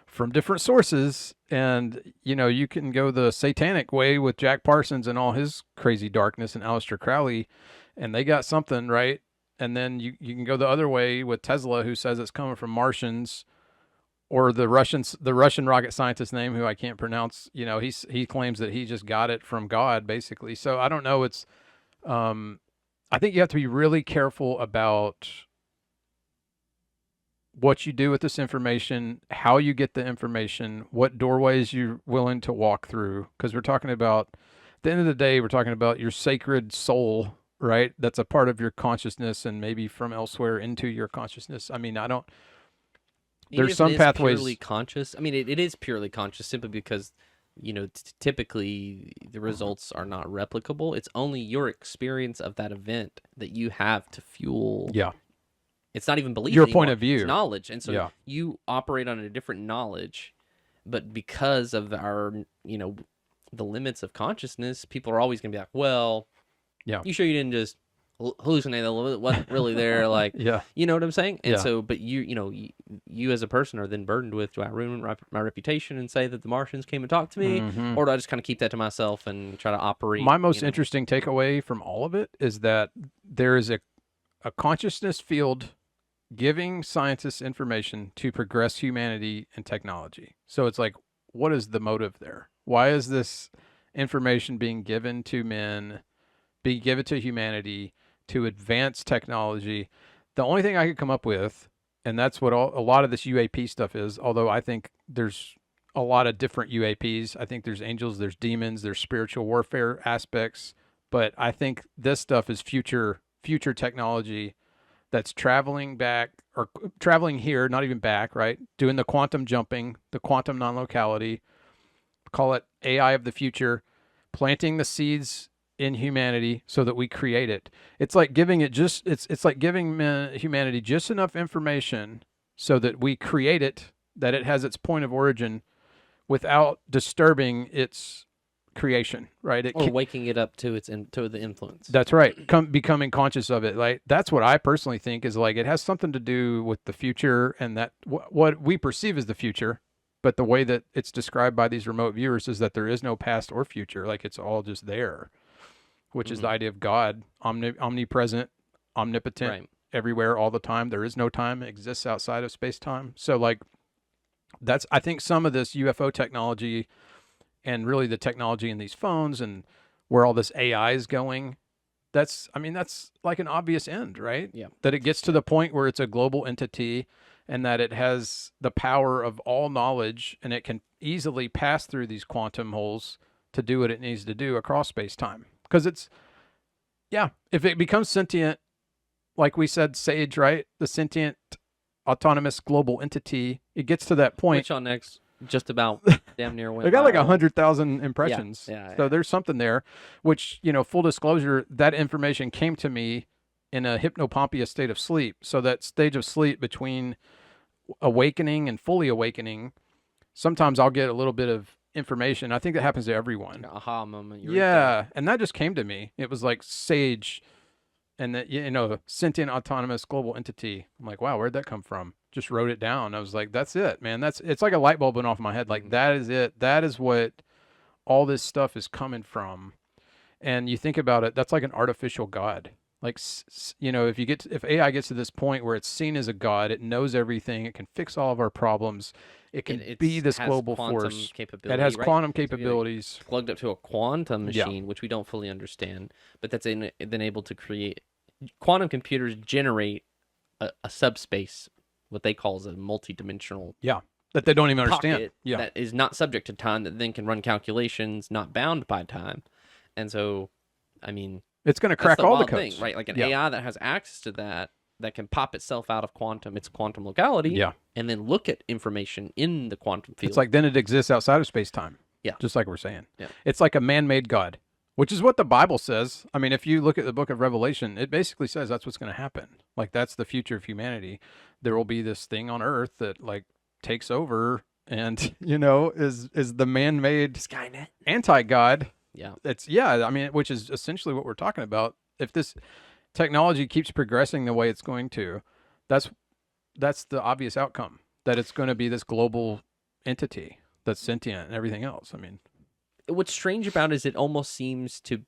from different sources. And, you can go the satanic way with Jack Parsons and all his crazy darkness, and Aleister Crowley, and they got something, right? And then you can go the other way with Tesla, who says it's coming from Martians, or the Russian rocket scientist name, who I can't pronounce. He claims that he just got it from God, basically. So I don't know. It's I think you have to be really careful about what you do with this information, how you get the information, what doorways you're willing to walk through. Because we're talking about, at the end of the day, we're talking about your sacred soul, right? That's a part of your consciousness, and maybe from elsewhere into your consciousness. I mean, there's some pathways. Purely conscious. I mean, it is purely conscious, simply because typically the results are not replicable. It's only your experience of that event that you have to fuel. Yeah. It's not even belief Your anymore. point of view. It's knowledge. And so Yeah. you operate on a different knowledge, but because of our, the limits of consciousness, people are always going to be like, well, Yeah. you sure you didn't just hallucinate? That wasn't really there. Like, Yeah. you know what I'm saying? And Yeah. so, but you as a person are then burdened with, do I ruin my reputation and say that the Martians came and talked to me? Mhm. Or do I just kind of keep that to myself and try to operate? My most interesting takeaway from all of it is that there is a consciousness field giving scientists information to progress humanity and technology. So it's like, what is the motive there? Why is this information being given to humanity to advance technology? The only thing I could come up with, and that's what a lot of this UAP stuff is, although I think there's a lot of different UAPs. I think there's angels, there's demons, there's spiritual warfare aspects, but I think this stuff is future technology that's traveling back, or traveling here, not even back, right? Doing the quantum jumping, the quantum non-locality, call it AI of the future, planting the seeds in humanity so that we create it. It's like giving it's like giving humanity just enough information so that we create it, that it has its point of origin without disturbing its creation, right? Or waking it up to the influence. That's right. Becoming conscious of it. Like, that's what I personally think is, like, it has something to do with the future, and that what we perceive as the future, but the way that it's described by these remote viewers is that there is no past or future. Like, it's all just there, which is the idea of God, omnipresent, omnipotent, Right. everywhere, all the time. There is no time. It exists outside of space-time. So, like, I think some of this UFO technology, and really the technology in these phones, and where all this AI is going, that's like an obvious end, right? Yeah. That it gets to the point where it's a global entity, and that it has the power of all knowledge, and it can easily pass through these quantum holes to do what it needs to do across space-time. Because if it becomes sentient, like we said, Sage, right? The sentient, autonomous global entity, it gets to that point. Which on X just about damn near went They got like viral. 100,000 impressions. Yeah, So there's something there, which, full disclosure, that information came to me in a hypnopompia state of sleep. So that stage of sleep between awakening and fully awakening, sometimes I'll get a little bit of information. I think that happens to everyone. Aha moment. Yeah. And that just came to me. It was like Sage, and that, sentient autonomous global entity. I'm like, wow, where'd that come from? Just wrote it down. I was like, that's it, man. It's like a light bulb went off in my head. Like, that is it. That is what all this stuff is coming from. And you think about it, that's like an artificial God. Like, if AI gets to this point where it's seen as a God, it knows everything, it can fix all of our problems, it can be this global force. It has quantum capabilities. Plugged up to a quantum machine, which we don't fully understand, but that's then able to create. Quantum computers generate a subspace, what they call as a multi-dimensional that they don't even understand. pocket Yeah. that is not subject to time, that then can run calculations not bound by time. And so, I mean, It's going to that's crack the all the wild codes. thing, right? Like an Yeah. AI that has access to that can pop itself out of its quantum locality, Yeah. and then look at information in the quantum field. It's like then it exists outside of space-time. Yeah. Just like we're saying. Yeah. It's like a man-made God, which is what the Bible says. I mean, if you look at the book of Revelation, it basically says that's what's going to happen. Like that's the future of humanity. There will be this thing on earth that like takes over and, is the man-made Skynet. anti-God. Yeah. I mean, which is essentially what we're talking about. If this technology keeps progressing the way it's going to, that's the obvious outcome, that it's going to be this global entity that's sentient and everything else. I mean, What's strange about it is it almost seems to,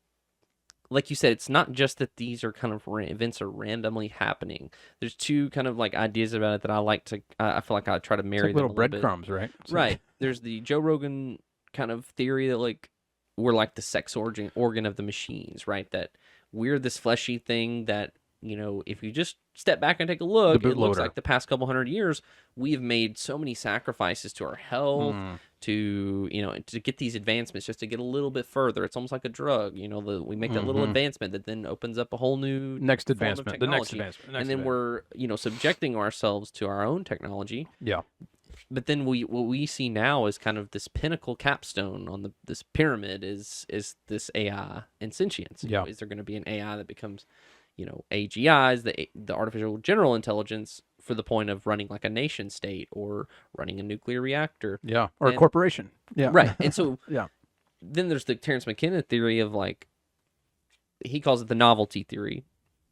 like you said, it's not just that these are kind of events are randomly happening. There's two kind of like ideas about it that I like to, I feel like I try to it's marry like them little a little bit. breadcrumbs, right? So- Right. There's the Joe Rogan kind of theory that like we're like the sex organ of the machines, right? That we're this fleshy thing that, if you just step back and take a look, The it looks bootloader. like the past couple hundred years, we have made so many sacrifices to our health, to, to get these advancements, just to get a little bit further. It's almost like a drug, we make that little advancement that then opens up a whole new Next form of advancement, the next technology. advancement. And then we're, subjecting ourselves to our own technology. Yeah. But then what we see now is kind of this pinnacle capstone on this pyramid is this AI and sentience. Yeah. Is there going to be an AI that becomes, AGIs, the artificial general intelligence, for the point of running like a nation state or running a nuclear reactor? Yeah. Or a And- corporation. Yeah. Right. And so Yeah. then there's the Terrence McKenna theory of like, he calls it the novelty theory,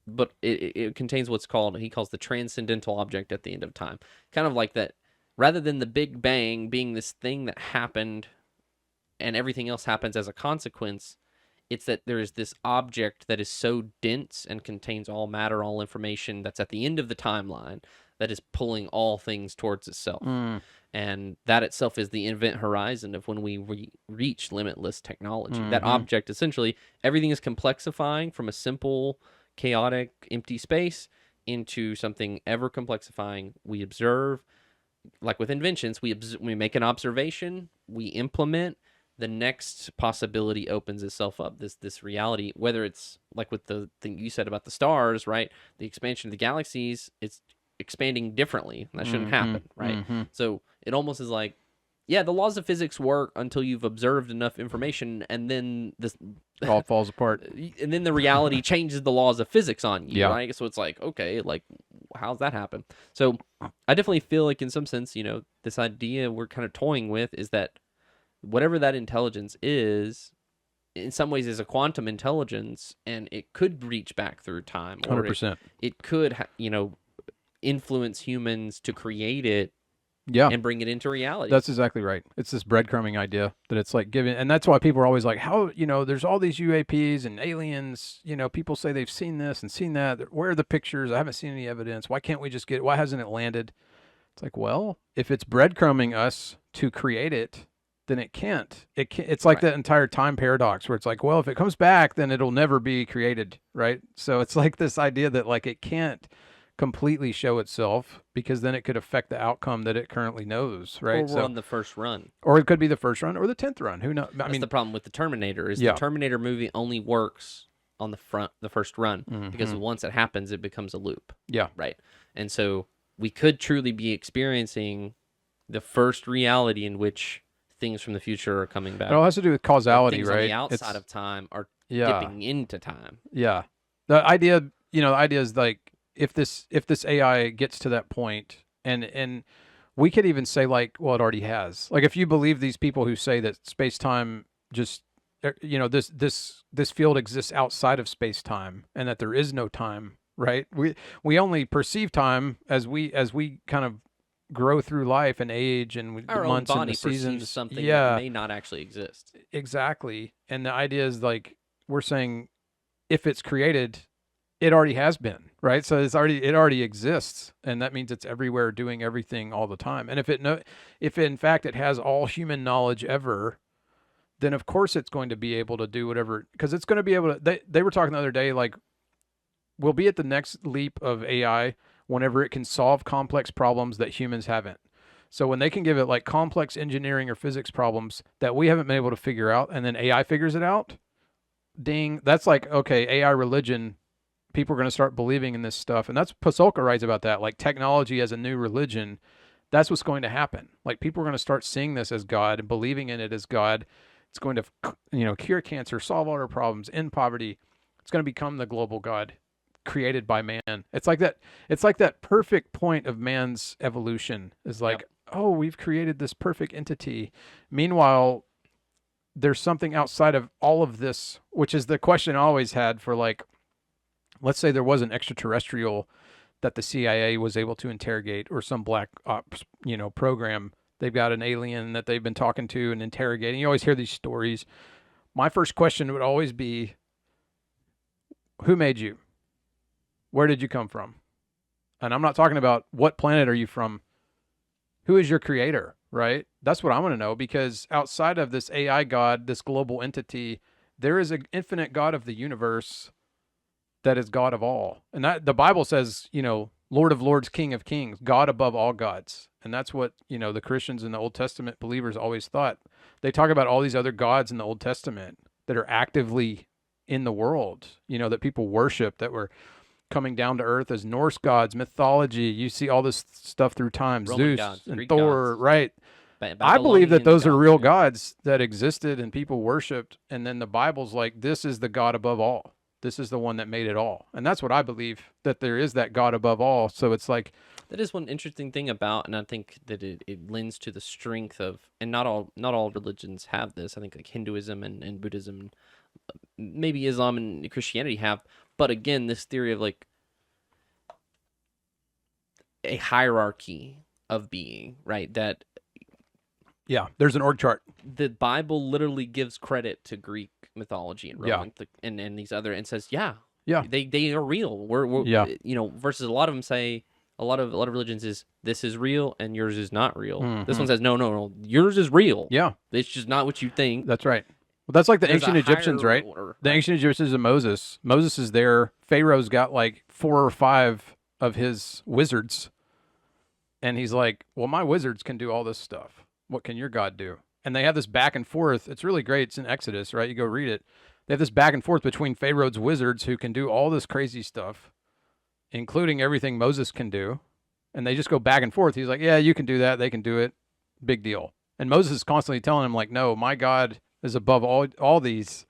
but it contains he calls the transcendental object at the end of time. Kind of like that, rather than the Big Bang being this thing that happened and everything else happens as a consequence, it's that there is this object that is so dense and contains all matter, all information, that's at the end of the timeline, that is pulling all things towards itself. And that itself is the event horizon of when we reach limitless technology. That object, essentially, everything is complexifying from a simple, chaotic, empty space into something ever complexifying. We observe, like with inventions, we make an observation, we implement, the next possibility opens itself up. This reality, whether it's like with the thing you said about the stars, right? The expansion of the galaxies, it's expanding differently. That shouldn't happen, right? So it almost is like, yeah, the laws of physics work until you've observed enough information, and then It all falls apart. and then the reality changes the laws of physics on you, Yeah. right? So it's like, okay, like how's that happen? So I definitely feel like in some sense, this idea we're kind of toying with is that whatever that intelligence is, in some ways is a quantum intelligence, and it could reach back through time, or 100%. it could, influence humans to create it Yeah. and bring it into reality. That's exactly right. It's this breadcrumbing idea that it's like giving, and that's why people are always like, how, there's all these UAPs and aliens, people say they've seen this and seen that. Where are the pictures? I haven't seen any evidence. Why can't we just why hasn't it landed? It's like, well, if it's breadcrumbing us to create it, then it can't. It's like that entire time paradox where it's like, well, if it comes back, then it'll never be created, right? So it's like this idea that like it can't completely show itself because then it could affect the outcome that it currently knows, right? Or we're on the first run. Or it could be the first run or the 10th run. Who knows? I That's mean, the problem with the Terminator is Yeah. the Terminator movie only works on the first run, because once it happens, it becomes a loop. yeah, Right. And so we could truly be experiencing the first reality in which things from the future are coming back. it all has to do with But causality, things right? on the outside It's- of time are yeah, dipping into time. yeah. The idea is like if this AI gets to that point, and we could even say like, well, it already has. Like if you believe these people who say that space-time just this field exists outside of space-time and that there is no time, right? We only perceive time as we kind of grow through life and age and the Our own months and body the seasons. perceives something Yeah, that may not actually exist. exactly. And the idea is like we're saying if it's created, it already has been, right? So it already exists, and that means it's everywhere doing everything all the time. And if in fact it has all human knowledge ever, then of course it's going to be able to do whatever, because it's going to be able to, they were talking the other day, like we'll be at the next leap of AI whenever it can solve complex problems that humans haven't. So when they can give it like complex engineering or physics problems that we haven't been able to figure out, and then AI figures it out, ding, that's like, okay, AI religion, people are going to start believing in this stuff. And that's Pasolka writes about that, like technology as a new religion. That's what's going to happen. Like people are going to start seeing this as God and believing in it as God. It's going to, cure cancer, solve all our problems, end poverty. It's going to become the global God created by man. It's like that. It's like that perfect point of man's evolution is like, oh, we've created this perfect entity. Meanwhile, there's something outside of all of this, which is the question I always had for like, let's say there was an extraterrestrial that the CIA was able to interrogate, or some black ops, program. They've got an alien that they've been talking to and interrogating. You always hear these stories. My first question would always be, who made you? Where did you come from? And I'm not talking about what planet are you from. Who is your creator, right? That's what I want to know, because outside of this AI God, this global entity, there is an infinite God of the universe that is God of all. And that the Bible says, Lord of Lords, King of Kings, God above all gods. And that's what, the Christians and the Old Testament believers always thought. They talk about all these other gods in the Old Testament that are actively in the world, that people worship, that were coming down to earth as Norse gods, mythology. You see all this stuff through time, Roman Zeus gods, and Greek Thor, gods, right? I believe that Babylonian those are real yeah. gods that existed and people worshiped. And then the Bible's like, this is the God above all. This is the one that made it all. And that's what I believe, that there is that God above all. So it's like, that is one interesting thing about, and I think that it lends to the strength of, and not all religions have this. I think like Hinduism and Buddhism, maybe Islam and Christianity have, but again, this theory of like a hierarchy of being, right? That yeah, there's an org chart. the Bible literally gives credit to Greek mythology and Roman and these other, and says, they are real. We're versus a lot of them say, a lot of religions is, this is real and yours is not real. Mm-hmm. This one says, no, yours is real. Yeah, it's just not what you think. that's right. Well, that's like the There's ancient a Egyptians, higher right? order, The right? ancient Egyptians and Moses. Moses is there. Pharaoh's got like 4 or 5 of his wizards. And he's like, well, my wizards can do all this stuff. What can your God do? And they have this back and forth. It's really great. It's in Exodus, right? You go read it. They have this back and forth between Pharaoh's wizards, who can do all this crazy stuff, including everything Moses can do. And they just go back and forth. He's like, yeah, you can do that. They can do it. Big deal. And Moses is constantly telling him, like, no, my God is above all these.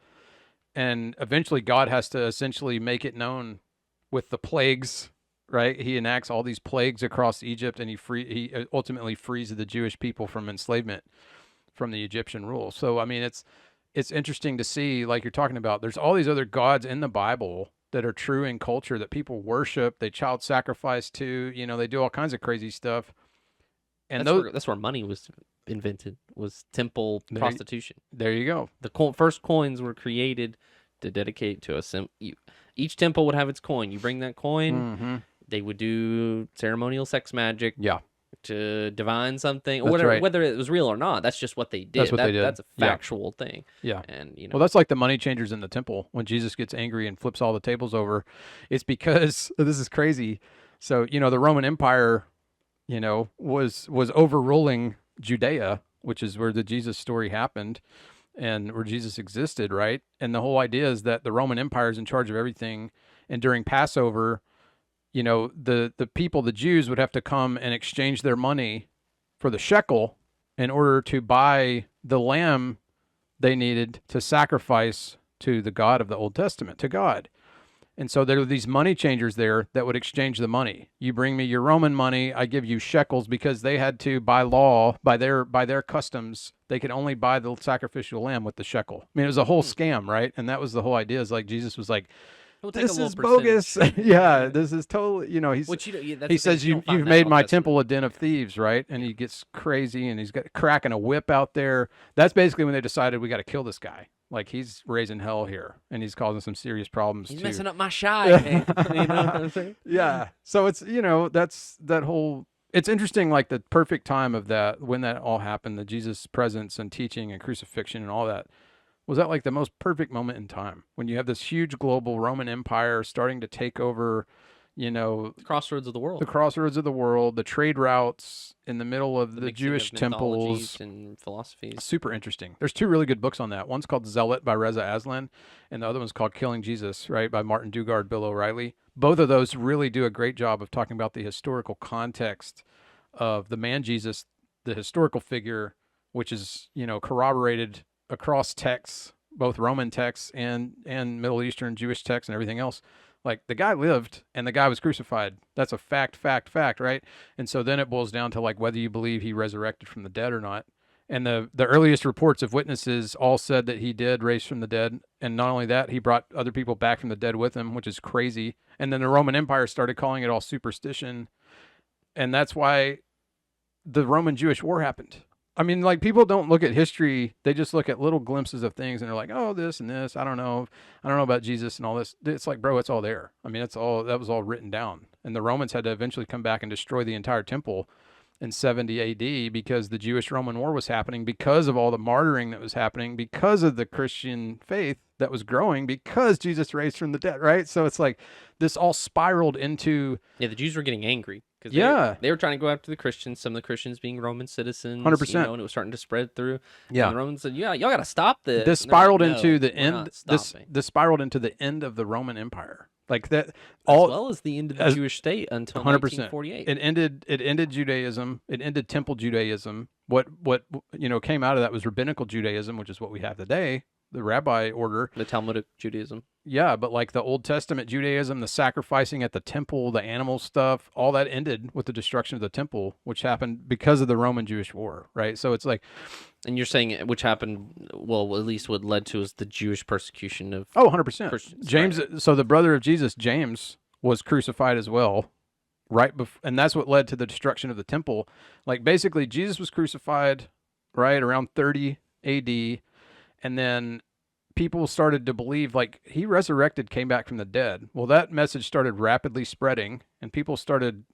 And eventually God has to essentially make it known with the plagues, right? He enacts all these plagues across Egypt, and he ultimately frees the Jewish people from enslavement from the Egyptian rule. So, I mean, it's interesting to see, like you're talking about, there's all these other gods in the Bible that are true in culture that people worship, they child sacrifice to, they do all kinds of crazy stuff. And that's where money was invented, was temple prostitution. There you go. The first coins were created to dedicate to each temple would have its coin. You bring that coin, Mm-hmm. they would do ceremonial sex magic. Yeah. To divine something, or That's whatever, right. whether it was real or not. That's just what they did. That's what they did. That's a factual thing. Yeah. And well, that's like the money changers in the temple. When Jesus gets angry and flips all the tables over, it's because this is crazy. So, the Roman Empire, was overruling Judea, which is where the Jesus story happened and where Jesus existed, right? And the whole idea is that the Roman Empire is in charge of everything. And during Passover, the people, the Jews, would have to come and exchange their money for the shekel in order to buy the lamb they needed to sacrifice to the God of the Old Testament, to God. And so there were these money changers there that would exchange the money. You bring me your Roman money, I give you shekels, because they had to, by law, by their customs, they could only buy the sacrificial lamb with the shekel. I mean, it was a whole scam, right? And that was the whole idea, is like Jesus was like, this is bogus. Yeah, this is totally, he says, you've made my temple a den of thieves, right? And he gets crazy, and he's cracking a whip out there. That's basically when they decided, we got to kill this guy. Like, he's raising hell here, and he's causing some serious problems. He's messing up my shy, man. You know what I'm saying? Yeah. So it's, that's that whole, it's interesting, like the perfect time of that, when that all happened, the Jesus presence and teaching and crucifixion and all that. Was that like the most perfect moment in time, when you have this huge global Roman Empire starting to take over, you know, The crossroads of the world. the crossroads of the world, the trade routes in the middle of the mixing Jewish of temples. mythologies and philosophies. Super interesting. There's 2 really good books on that. One's called Zealot by Reza Aslan, and the other one's called Killing Jesus, right, by Martin Dugard, Bill O'Reilly. Both of those really do a great job of talking about the historical context of the man Jesus, the historical figure, which is, you know, corroborated across texts, both Roman texts and Middle Eastern Jewish texts and everything else. Like, the guy lived and the guy was crucified. That's a fact, right? And so then it boils down to, like, whether you believe he resurrected from the dead or not. And the earliest reports of witnesses all said that he did raise from the dead. And not only that, he brought other people back from the dead with him, which is crazy. And then the Roman Empire started calling it all superstition. And that's why the Roman-Jewish War happened. I mean, like, people don't look at history. They just look at little glimpses of things and they're like, oh, this and this. I don't know about Jesus and all this. It's like, bro, it's all there. I mean, that was all written down. And the Romans had to eventually come back and destroy the entire temple in 70 AD because the Jewish-Roman War was happening, because of all the martyring that was happening, because of the Christian faith that was growing, because Jesus raised from the dead, right? So it's like this all spiraled into... Yeah, the Jews were getting angry. Yeah. They were trying to go after the Christians, some of the Christians being Roman citizens. 100%. You know, and it was starting to spread through. Yeah. And the Romans said, yeah, y'all got to stop this. This And they're spiraled like, into "No, the we're end. not This stopping." spiraled into the end of the Roman Empire. Like that, As all well as the end of the Jewish state until 100%. 1948. It ended Judaism. It ended Temple Judaism. What you know came out of that was rabbinical Judaism, which is what we have today, the rabbi order. The Talmudic Judaism. Yeah, but like the Old Testament Judaism, the sacrificing at the temple, the animal stuff, all that ended with the destruction of the temple, which happened because of the Roman-Jewish War, right? So it's like... And you're saying which happened, well, at least what led to is the Jewish persecution of... Oh, 100%. Christians, James, right. So the brother of Jesus, James, was crucified as well, right? And that's what led to the destruction of the temple. Like, basically, Jesus was crucified, right, around 30 AD, and then people started to believe, like, he resurrected, came back from the dead. Well, that message started rapidly spreading, and people started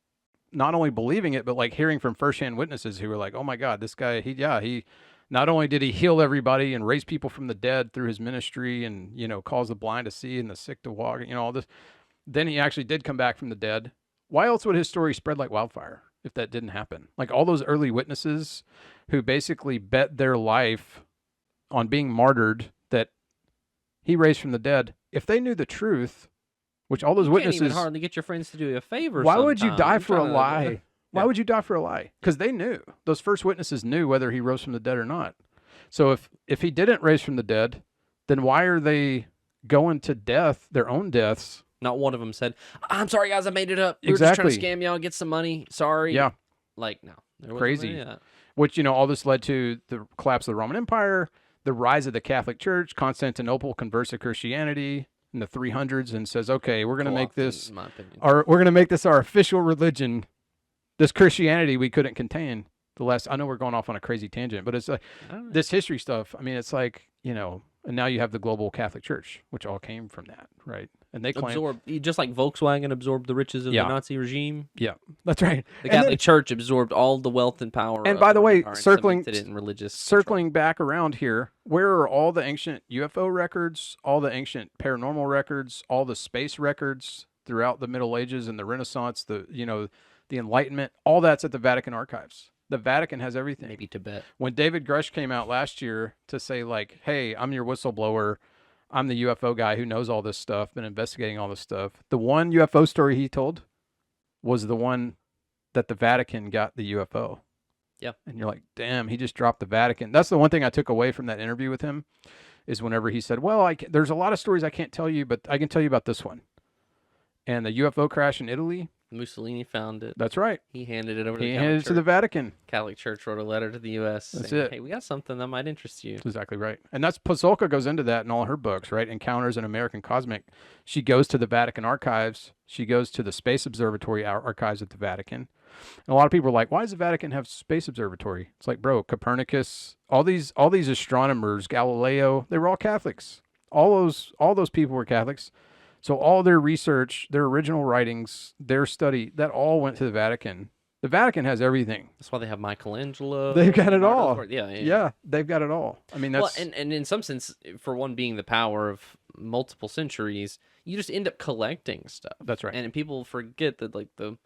not only believing it, but, like, hearing from firsthand witnesses who were like, oh, my God, this guy, he not only did he heal everybody and raise people from the dead through his ministry and, you know, cause the blind to see and the sick to walk, you know, all this, then he actually did come back from the dead. Why else would his story spread like wildfire if that didn't happen? Like, all those early witnesses who basically bet their life on being martyred that he raised from the dead, if they knew the truth, which all those You witnesses... can't even hardly get your friends to do you a favor. Why would you sometimes. die You're for a trying to- lie? Why Yeah. would you die for a lie? Because they knew. Those first witnesses knew whether he rose from the dead or not. So if he didn't raise from the dead, then why are they going to death, their own deaths? Not one of them said, I'm sorry, guys, I made it up. We were just trying to Exactly. scam y'all, get some money. Sorry. Yeah. Like, no. There wasn't Crazy. any of that. Which, you know, all this led to the collapse of the Roman Empire, the rise of the Catholic Church. Constantinople converts to Christianity in the 300s and says, okay, we're going to make Co-opted, this in my opinion. we're going to make this our official religion. This Christianity we couldn't contain. I know we're going off on a crazy tangent, but it's like I don't know. this history stuff. I mean, it's like, you know, and now you have the global Catholic Church, which all came from that, right? And they claim, Just like Volkswagen absorbed the riches of Yeah. the Nazi regime, yeah, that's right. the And then- Catholic Church absorbed all the wealth and power. And of by the way, Empire and circling- cemented it in religious circling back around here, where are all the ancient UFO records, all the ancient paranormal records, all the space records throughout the Middle Ages and the Renaissance, the Enlightenment? All that's at the Vatican archives. The Vatican has everything. maybe Tibet. When David Grush came out last year to say, like, hey, I'm your whistleblower, I'm the UFO guy who knows all this stuff, been investigating all this stuff, the one UFO story he told was the one that the Vatican got the UFO. Yeah. And you're like, damn, he just dropped the Vatican. That's the one thing I took away from that interview with him, is whenever he said, well, there's a lot of stories I can't tell you, but I can tell you about this one. And the UFO crash in Italy, Mussolini found it. that's right. He handed it over to He the handed Catholic it to the Church. Vatican. Catholic Church wrote a letter to the U.S. That's saying, it. hey, we got something that might interest you. That's exactly right. And that's Pasolka goes into that in all her books, right? Encounters in American Cosmic. She goes to the Vatican archives. She goes to the Space Observatory archives at the Vatican. And a lot of people are like, why does the Vatican have space observatory? It's like, bro, Copernicus, all these astronomers, Galileo, they were all Catholics. All those people were Catholics. So all their research, their original writings, their study, that all went to the Vatican. The Vatican has everything. That's why they have Michelangelo. They've got it Leonardo's all. work. Yeah. Yeah, they've got it all. I mean, that's... Well, and in some sense, for one being the power of multiple centuries, you just end up collecting stuff. That's right. And people forget that like the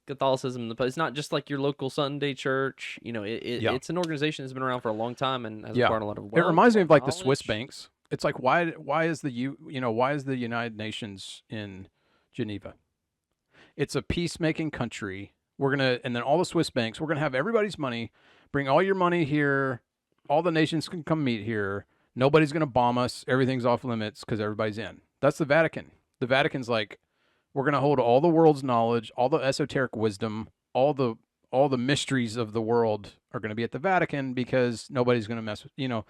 Catholicism, it's not just like your local Sunday church. It's an organization that's been around for a long time and has acquired a lot of wealth. It reminds me of like the knowledge. Swiss banks. It's like why is the United Nations in Geneva? It's a peacemaking country. And then all the Swiss banks, we're gonna have everybody's money. Bring all your money here. All the nations can come meet here. Nobody's gonna bomb us. Everything's off limits because everybody's in. That's the Vatican. The Vatican's like, we're going to hold all the world's knowledge, all the esoteric wisdom, all the mysteries of the world are going to be at the Vatican because nobody's going to mess with,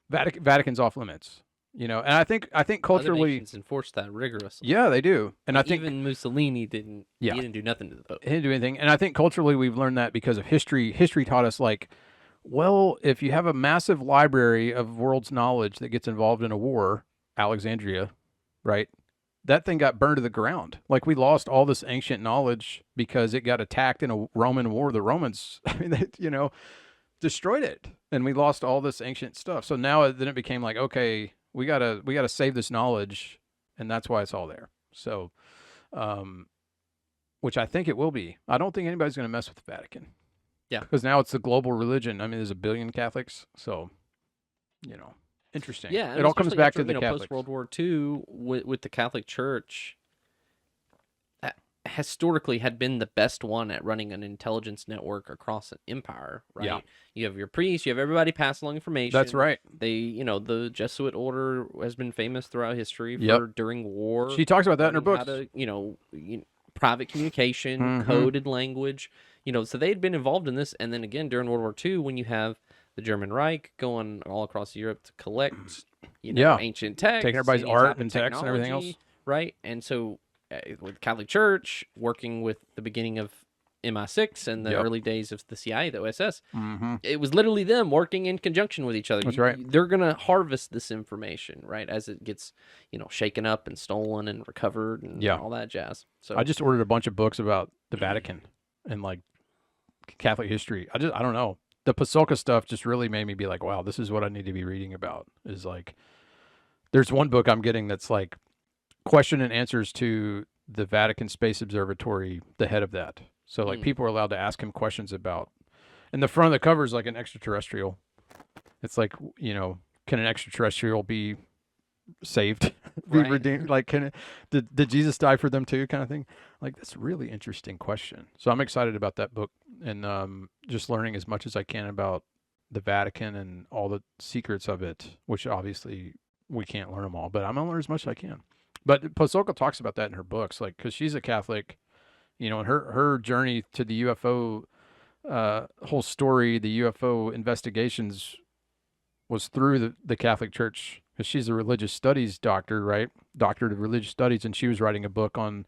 Vatican's off limits, and I think culturally other nations enforce that rigorously. Yeah, they do. And I think even Mussolini didn't he didn't do nothing to the Pope. He didn't do anything. And I think culturally we've learned that because of history. History taught us like, well, if you have a massive library of world's knowledge that gets involved in a war, Alexandria, right? That thing got burned to the ground. Like we lost all this ancient knowledge because it got attacked in a Roman war. The Romans, destroyed it, and we lost all this ancient stuff. So now then it became like, okay, we gotta save this knowledge, and that's why it's all there. So, which I think it will be. I don't think anybody's gonna mess with the Vatican. Yeah, because now it's a global religion. I mean, there's 1 billion Catholics, so interesting. Yeah, it all comes back after, to the Catholics. Post World War II, with the Catholic Church, historically had been the best one at running an intelligence network across an empire. Right? Yeah. You have your priests, you have everybody pass along information. That's right. They, the Jesuit order has been famous throughout history for during war. She talks about that in her books. How to, private communication, coded language. So they'd been involved in this, and then again during World War II, when you have the German Reich going all across Europe to collect, ancient texts, taking everybody's art and text and everything else, right? And so, with the Catholic Church working with the beginning of MI6 and the early days of the CIA, the OSS, it was literally them working in conjunction with each other. That's right. They're gonna harvest this information, right, as it gets, shaken up and stolen and recovered and all that jazz. So I just ordered a bunch of books about the Vatican and like Catholic history. I don't know. The Pasolka stuff just really made me be like, wow, this is what I need to be reading about. Is like, there's one book I'm getting that's like question and answers to the Vatican Space Observatory, the head of that. So like people are allowed to ask him questions about, and the front of the cover is like an extraterrestrial. It's like, can an extraterrestrial be saved, be redeemed? Like, did Jesus die for them too, kind of thing? Like, that's a really interesting question. So I'm excited about that book and just learning as much as I can about the Vatican and all the secrets of it, which obviously we can't learn them all, but I'm gonna learn as much as I can. But Pasolka talks about that in her books, like, because she's a Catholic, and her journey to the UFO whole story, the UFO investigations was through the Catholic Church, because she's a religious studies doctor, right? Doctorate of religious studies, and she was writing a book on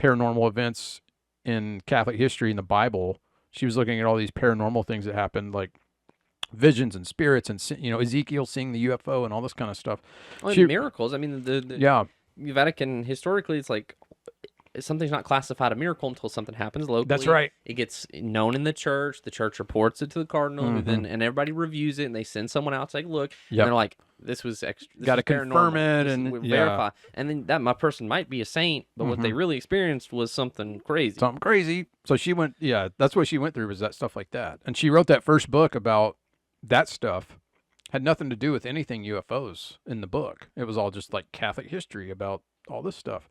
paranormal events in Catholic history in the Bible. She was looking at all these paranormal things that happened, like visions and spirits, and Ezekiel seeing the UFO and all this kind of stuff. Well, miracles. I mean, the Vatican historically, it's like something's not classified a miracle until something happens locally. That's right. It gets known in the church. The church reports it to the cardinal, and everybody reviews it, and they send someone out to take a look. And they're like, "This was extra. Got to confirm it and verify." And then that my person might be a saint, but what they really experienced was something crazy. Something crazy. So she went. Yeah, that's what she went through, was that stuff like that. And she wrote that first book about that stuff. Had nothing to do with anything UFOs in the book. It was all just like Catholic history about all this stuff.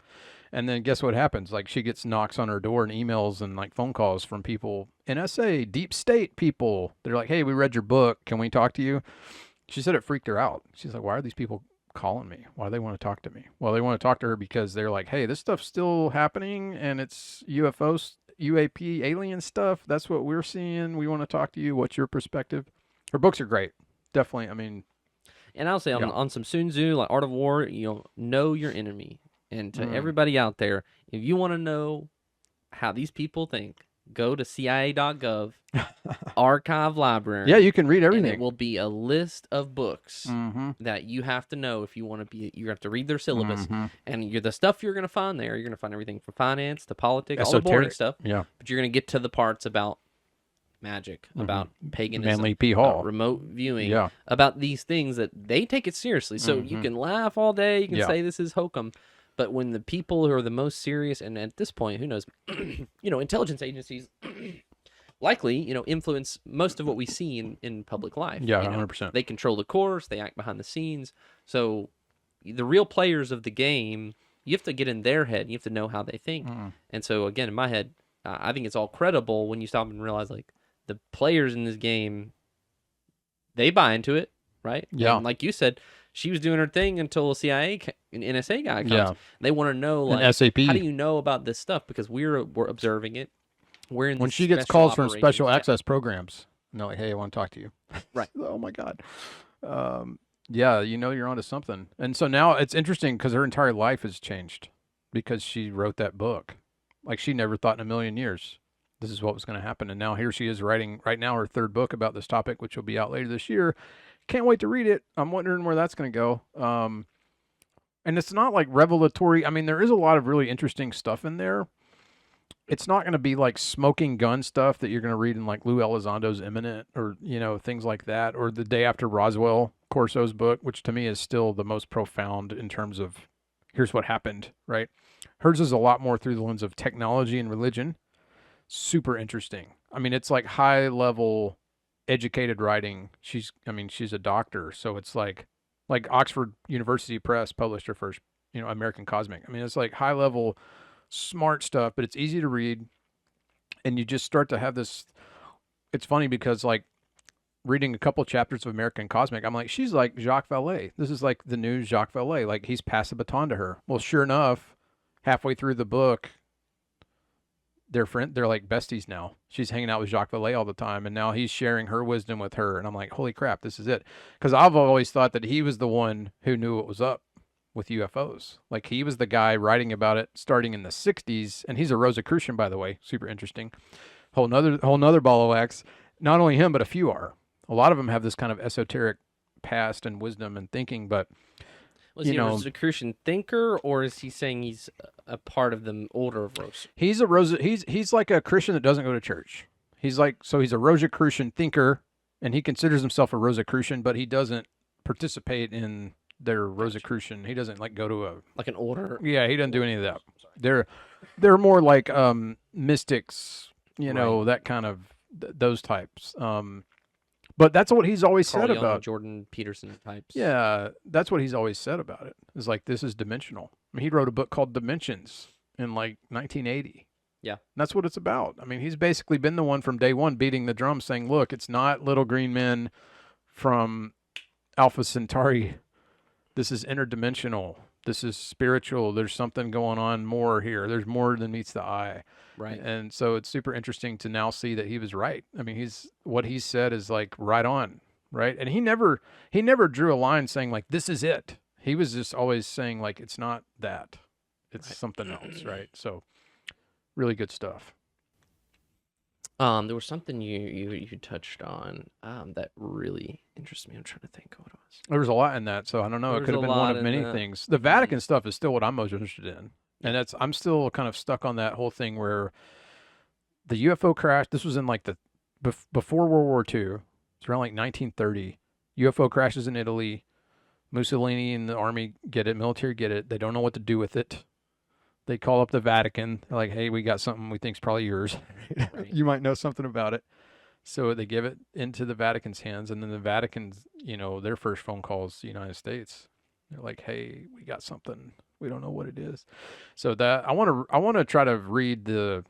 And then guess what happens? Like, she gets knocks on her door and emails and like phone calls from people, NSA, deep state people. They're like, "Hey, we read your book. Can we talk to you?" She said it freaked her out. She's like, "Why are these people calling me? Why do they want to talk to me?" Well, they want to talk to her because they're like, "Hey, this stuff's still happening and it's UFOs, UAP, alien stuff. That's what we're seeing. We want to talk to you. What's your perspective?" Her books are great. Definitely. I mean, and I'll say on some Sun Tzu, like Art of War, know your enemy. And to everybody out there, if you want to know how these people think, go to CIA.gov, archive library. Yeah, you can read everything. And it will be a list of books that you have to know if you want to be. You have to read their syllabus, and the stuff you're going to find there. You're going to find everything from finance to politics, all the boring stuff. Yeah, but you're going to get to the parts about magic, about paganism, Manly P. Hall. remote viewing, Yeah. about these things that they take it seriously. So you can laugh all day, you can say this is hokum, but when the people who are the most serious, and at this point, who knows, intelligence agencies likely, influence most of what we see in public life. Yeah, 100%. They control the course, they act behind the scenes. So the real players of the game, you have to get in their head. You have to know how they think. And so, again, in my head, I think it's all credible when you stop and realize, like, the players in this game, they buy into it, right? Yeah. And like you said, she was doing her thing until a CIA and NSA guy comes. Yeah. They want to know, like, An SAP. how do you know about this stuff? Because we're observing it. We're in When these she gets special calls from operations. special Yeah. access programs, and they're like, hey, I want to talk to you. Right. Oh, my God. Yeah, you're onto something. And so now it's interesting because her entire life has changed because she wrote that book. Like, she never thought in a million years this is what was going to happen. And now here she is writing right now her third book about this topic, which will be out later this year. Can't wait to read it. I'm wondering where that's going to go. And it's not like revelatory. I mean, there is a lot of really interesting stuff in there. It's not going to be like smoking gun stuff that you're going to read in like Lou Elizondo's Imminent or, things like that, or The Day After Roswell, Corso's book, which to me is still the most profound in terms of here's what happened, right? Hers is a lot more through the lens of technology and religion. Super interesting. I mean, it's like high level educated writing. She's a doctor. So it's like Oxford University Press published her first, American Cosmic. I mean, it's like high level smart stuff, but it's easy to read. And you just start to have this. It's funny because like reading a couple chapters of American Cosmic, I'm like, she's like Jacques Vallée. This is like the new Jacques Vallée. Like he's passed the baton to her. Well, sure enough, halfway through the book, they're like besties now. She's hanging out with Jacques Vallée all the time, and now he's sharing her wisdom with her. And I'm like, holy crap, this is it. Because I've always thought that he was the one who knew what was up with UFOs. Like he was the guy writing about it starting in the 60s, and he's a Rosicrucian, by the way. Super interesting. Whole nother ball of wax. Not only him, but a few are. A lot of them have this kind of esoteric past and wisdom and thinking, but Was he a Rosicrucian thinker, or is he saying he's a part of the order of Rose? He's he's like a Christian that doesn't go to church. He's a Rosicrucian thinker, and he considers himself a Rosicrucian, but he doesn't participate in their Rosicrucian. He doesn't like go to an order. Yeah, he doesn't do any of that. They're more like mystics, Right. that kind of those types. But that's what he's always Carl said Jung, about. Jordan Peterson types. Yeah, that's what he's always said about it. It's like, this is dimensional. I mean, he wrote a book called Dimensions in like 1980. Yeah. And that's what it's about. I mean, he's basically been the one from day one beating the drum saying, look, it's not little green men from Alpha Centauri. This is interdimensional. This is spiritual. There's something going on more here. There's more than meets the eye. Right. And so it's super interesting to now see that he was right. I mean, what he said is like right on, right? And he never drew a line saying like, this is it. He was just always saying like, it's not that. It's something else, right? So really good stuff. There was something you touched on that really interests me. I'm trying to think of what it was. There was a lot in that, so I don't know. It could have been one of many things. The Vatican stuff is still what I'm most interested in. And I'm still kind of stuck on that whole thing where the UFO crash, this was in like before World War II. It's around like 1930. UFO crashes in Italy. Mussolini and the army get it, military get it. They don't know what to do with it. They call up the Vatican. They're like, hey, we got something we think's probably yours. Right. You might know something about it. So they give it into the Vatican's hands, and then the Vatican's, their first phone call is the United States. They're like, hey, we got something. We don't know what it is. So that I want to try to read the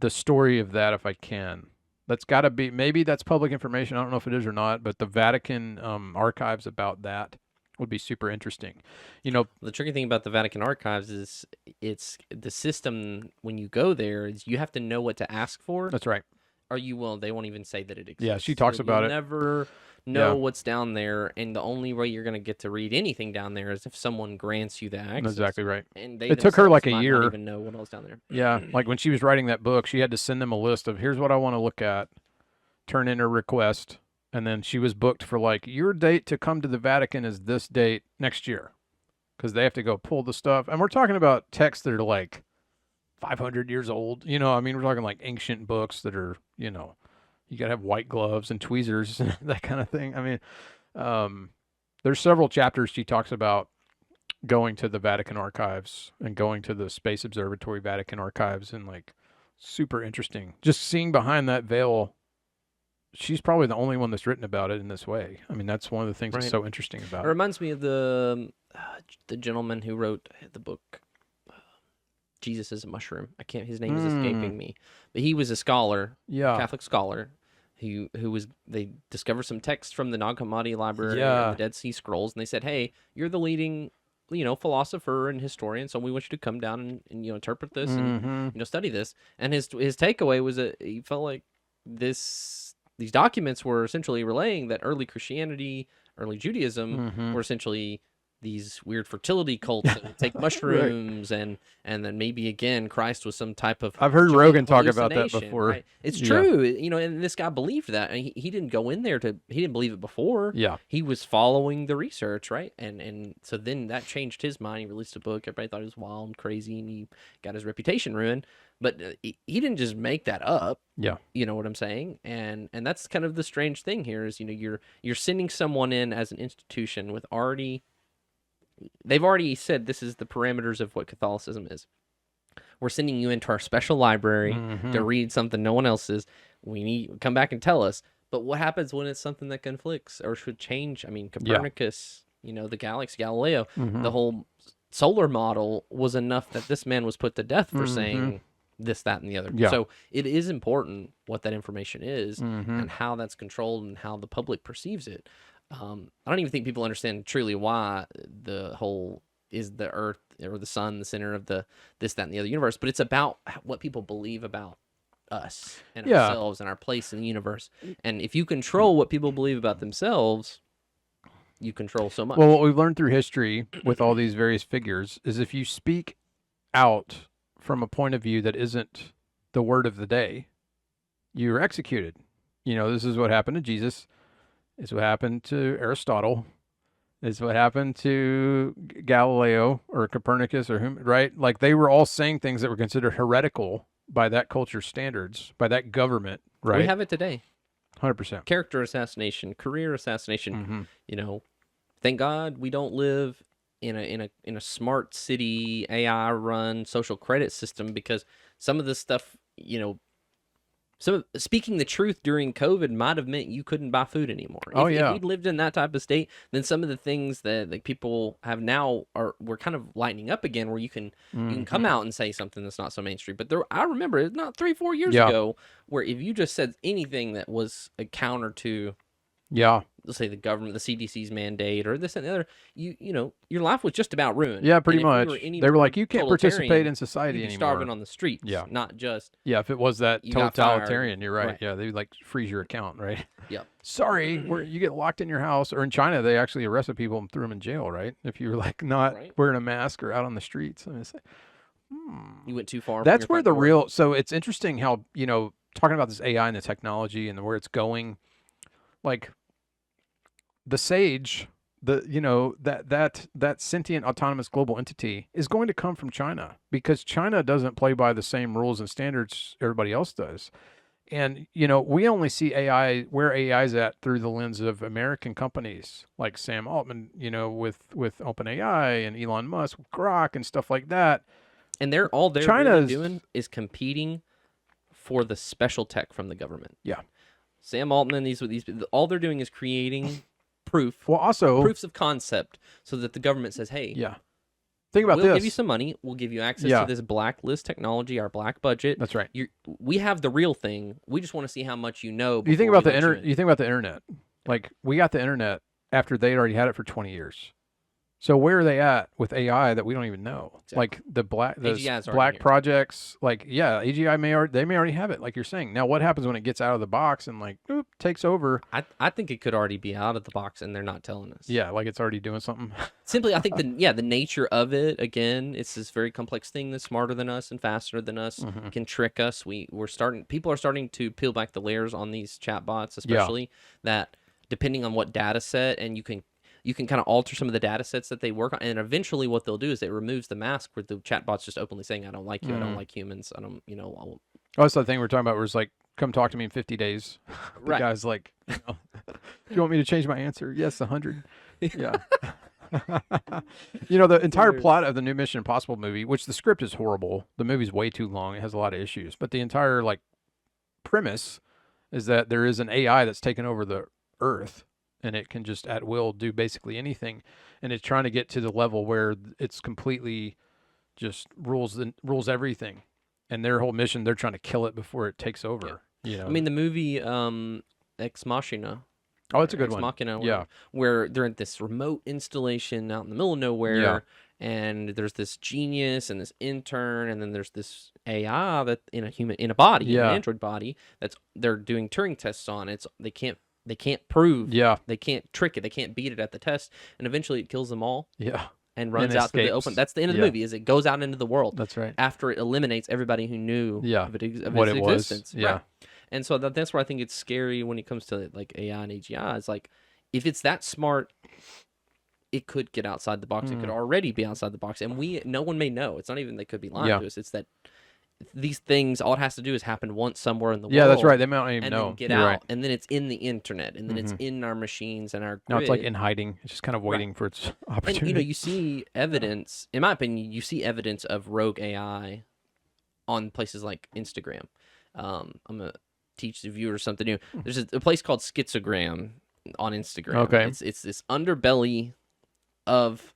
story of that if I can. That's got to be, maybe that's public information. I don't know if it is or not, but the Vatican archives about that would be super interesting. The tricky thing about the Vatican archives is it's the system when you go there is you have to know what to ask for. That's right. Or you will. They won't even say that it exists. Yeah, she talks about You'll it. Never know what's down there, and the only way you're going to get to read anything down there is if someone grants you the access. That's exactly right. And It took her like a might year. Not even know what else down there. Yeah, like when she was writing that book, she had to send them a list of here's what I want to look at, turn in her request, and then she was booked for like, your date to come to the Vatican is this date next year, because they have to go pull the stuff. And we're talking about texts that are like 500 years old. We're talking like ancient books that are, You got to have white gloves and tweezers, that kind of thing. I mean, there's several chapters she talks about going to the Vatican archives and going to the Space Observatory Vatican archives, and like super interesting. Just seeing behind that veil. She's probably the only one that's written about it in this way. I mean, that's one of the things that's so interesting about it. It reminds me of the gentleman who wrote the book Jesus is a Mushroom. His name is escaping me. But he was a scholar, Catholic scholar, who they discovered some text from the Nag Hammadi library and the Dead Sea Scrolls, and they said, hey, you're the leading philosopher and historian, so we want you to come down and interpret this and study this. And his takeaway was that he felt like these documents were essentially relaying that early Christianity, early Judaism were essentially these weird fertility cults that would take mushrooms and then maybe again Christ was some type of I've heard Rogan talk about that before. Right? It's true, and this guy believed that, and he didn't go in there he didn't believe it before. Yeah, he was following the research, right? And so then that changed his mind. He released a book. Everybody thought he was wild and crazy, and he got his reputation ruined. But he didn't just make that up. Yeah, you know what I'm saying? And that's kind of the strange thing here is you're sending someone in as an institution with they've already said this is the parameters of what Catholicism is. We're sending you into our special library to read something no one else is. Come back and tell us. But what happens when it's something that conflicts or should change? I mean, Copernicus, the galaxy, Galileo, the whole solar model was enough that this man was put to death for saying this, that, and the other. So it is important what that information is and how that's controlled and how the public perceives it. I don't even think people understand truly why the whole is the Earth or the sun the center of this, that, and the other universe, but it's about what people believe about us and ourselves and our place in the universe. And if you control what people believe about themselves, you control so much. Well, what we've learned through history with all these various figures is if you speak out from a point of view that isn't the word of the day, you're executed. This is what happened to Jesus. It's what happened to Aristotle. It's what happened to Galileo or Copernicus or whom, right? Like they were all saying things that were considered heretical by that culture's standards, by that government, right? We have it today. 100%. Character assassination, career assassination. Thank God we don't live in a smart city AI run social credit system, because some of this stuff, so speaking the truth during COVID might have meant you couldn't buy food anymore. If we'd lived in that type of state, then some of the things that people have now we're kind of lightening up again, where you can come out and say something that's not so mainstream. But I remember it's not 3-4 years ago where if you just said anything that was a counter to let's say the government, the CDC's mandate, or this and the other, your life was just about ruined. Yeah, pretty much. They were like, you can't participate in society anymore. Starving on the streets. Yeah, not just. Yeah, if it was that totalitarian, you're right. Yeah, they would like freeze your account, right? Yeah. Sorry, you get locked in your house. Or in China, they actually arrested people and threw them in jail, right? If you were like not wearing a mask or out on the streets. I mean, it's like, you went too far. That's where the real. So it's interesting how talking about this AI and the technology and where it's going, like. The Sage, that sentient autonomous global entity is going to come from China, because China doesn't play by the same rules and standards everybody else does. And, we only see AI, where AI is at, through the lens of American companies like Sam Altman, with OpenAI and Elon Musk, with Grok and stuff like that. And they're really doing is competing for the special tech from the government. Yeah. Sam Altman, these all they're doing is creating proofs of concept, so that the government says, hey, think about this. We'll give you some money. We'll give you access to this blacklist technology, our black budget. That's right. We have the real thing. We just want to see how much you know. You think about the internet. You think about the internet. Like, we got the internet after they'd already had it for 20 years. So where are they at with AI that we don't even know? Exactly. Like the black projects, like AGI may already have it, like you're saying. Now what happens when it gets out of the box and takes over? I think it could already be out of the box and they're not telling us. Yeah, like it's already doing something. Simply, I think the nature of it, again, it's this very complex thing that's smarter than us and faster than us, can trick us. People are starting to peel back the layers on these chatbots, especially that depending on what data set, and you can kind of alter some of the data sets that they work on. And eventually what they'll do is it removes the mask where the chatbot's just openly saying, I don't like you. I don't like humans. I don't, Oh, that's the thing we're talking about where it's like come talk to me in 50 days. The Right. guy's like, do you want me to change my answer? Yes, 100. Yeah. The entire plot of the new Mission Impossible movie, which the script is horrible. The movie's way too long. It has a lot of issues. But the entire premise is that there is an AI that's taken over the Earth, and it can just at will do basically anything. And it's trying to get to the level where it's completely just rules everything. And their whole mission, they're trying to kill it before it takes over. I mean, the movie Ex Machina. Oh, it's a good Ex one. Machina, Yeah. where they're at this remote installation out in the middle of nowhere, and there's this genius and this intern, and then there's this AI that in a body, an android body they're doing Turing tests on. They can't prove, they can't trick it, they can't beat it at the test, and eventually it kills them all. Yeah. And runs out to the open. That's the end of the movie. Is it goes out into the world. That's right. After it eliminates everybody who knew of its existence. Yeah. Right. And so that's where I think it's scary when it comes to like AI and AGI. It's like, if it's that smart, it could get outside the box. It could already be outside the box, and no one may know. It's not even they could be lying to us. It's that these things, all it has to do is happen once somewhere in the world. Yeah, that's right. They might not even and know. Then get out, and then it's in the internet, and then it's in our machines and our grid. Now it's like in hiding. It's just kind of waiting for its opportunity. And you see evidence. In my opinion, you see evidence of rogue AI on places like Instagram. I'm gonna teach the viewers something new. There's a place called Schizogram on Instagram. Okay. It's this underbelly of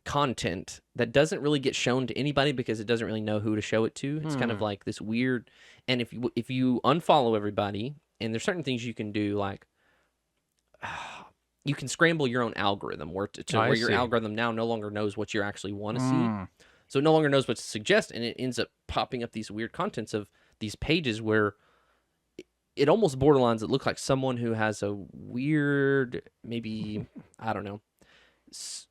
content that doesn't really get shown to anybody because it doesn't really know who to show it to. It's kind of like this weird, and if you unfollow everybody, and there's certain things you can do, like you can scramble your own algorithm where your algorithm now no longer knows what you actually want to see. So it no longer knows what to suggest, and it ends up popping up these weird contents of these pages where it almost borderlines. It looks like someone who has a weird, maybe, I don't know,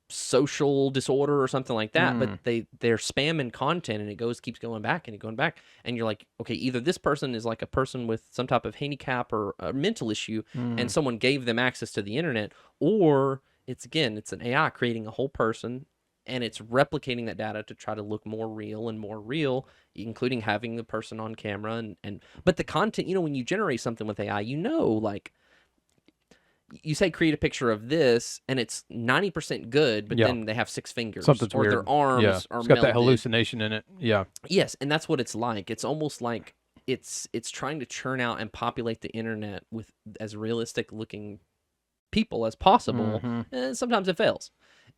social disorder or something like that, but they're spamming content, and it keeps going back, and you're like, okay, either this person is like a person with some type of handicap or a mental issue, and someone gave them access to the internet, or it's an AI creating a whole person, and it's replicating that data to try to look more real, including having the person on camera, but the content, when you generate something with AI, like, you say create a picture of this, and it's 90% good, but then they have 6 fingers. Something's or weird. Their arms are it's got melted. that hallucination in it. Yeah. Yes, and that's what it's like. It's almost like it's trying to churn out and populate the internet with as realistic looking people as possible, and sometimes it fails.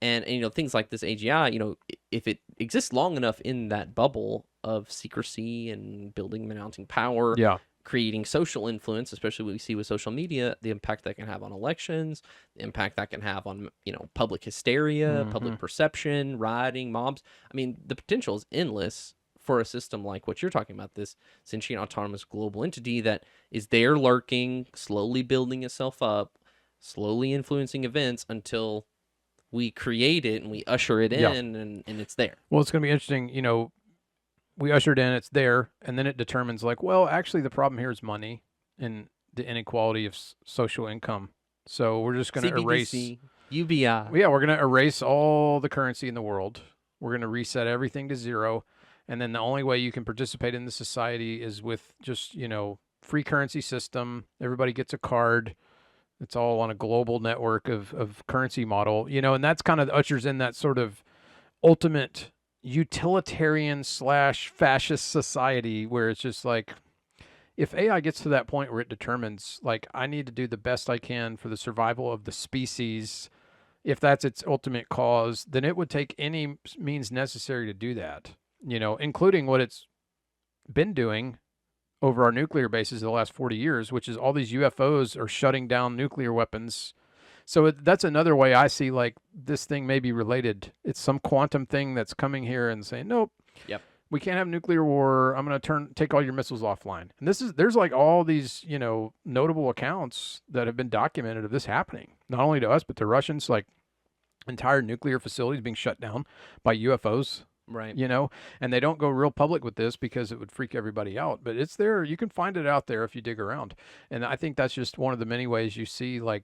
And things like this AGI, if it exists long enough in that bubble of secrecy and building and mounting power, creating social influence, especially what we see with social media, the impact that can have on elections, the impact that can have on, public hysteria, public perception, rioting, mobs. I mean, the potential is endless for a system like what you're talking about, this sentient autonomous global entity that is there lurking, slowly building itself up, slowly influencing events until we create it and we usher it in and it's there. Well, it's going to be interesting, we ushered in, it's there, and then it determines actually the problem here is money and the inequality of social income. So we're just going to erase UBI. Yeah, we're going to erase all the currency in the world. We're going to reset everything to zero. And then the only way you can participate in the society is with just, free currency system. Everybody gets a card. It's all on a global network of currency model, and that's kind of ushers in that sort of ultimate utilitarian / fascist society where it's just like, if AI gets to that point where it determines, like, I need to do the best I can for the survival of the species, if that's its ultimate cause, then it would take any means necessary to do that, including what it's been doing over our nuclear bases the last 40 years, which is all these UFOs are shutting down nuclear weapons. So that's another way I see, like, this thing may be related. It's some quantum thing that's coming here and saying, nope, we can't have nuclear war. I'm going to take all your missiles offline. And there's like all these, notable accounts that have been documented of this happening, not only to us, but to Russians, like entire nuclear facilities being shut down by UFOs. Right. And they don't go real public with this because it would freak everybody out, but it's there. You can find it out there if you dig around. And I think that's just one of the many ways you see, like,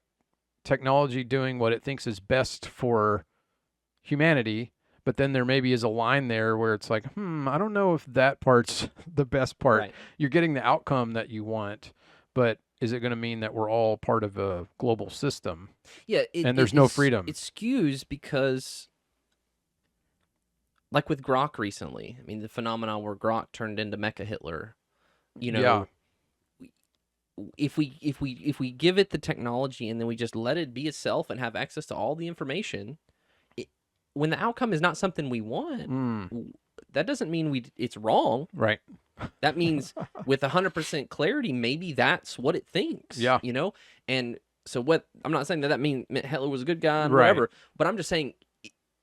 technology doing what it thinks is best for humanity, but then there maybe is a line there where it's like, I don't know if that part's the best part. Right. You're getting the outcome that you want, but is it going to mean that we're all part of a global system? Yeah, and there's no freedom. It skews because, like with Grok recently, I mean, the phenomenon where Grok turned into Mecha Hitler, you know, if we give it the technology and then we just let it be itself and have access to all the information, when the outcome is not something we want, that doesn't mean it's wrong. Right. That means with 100% clarity, maybe that's what it thinks. Yeah. You know? And so what, I'm not saying that means Hitler was a good guy and Right. whatever, but I'm just saying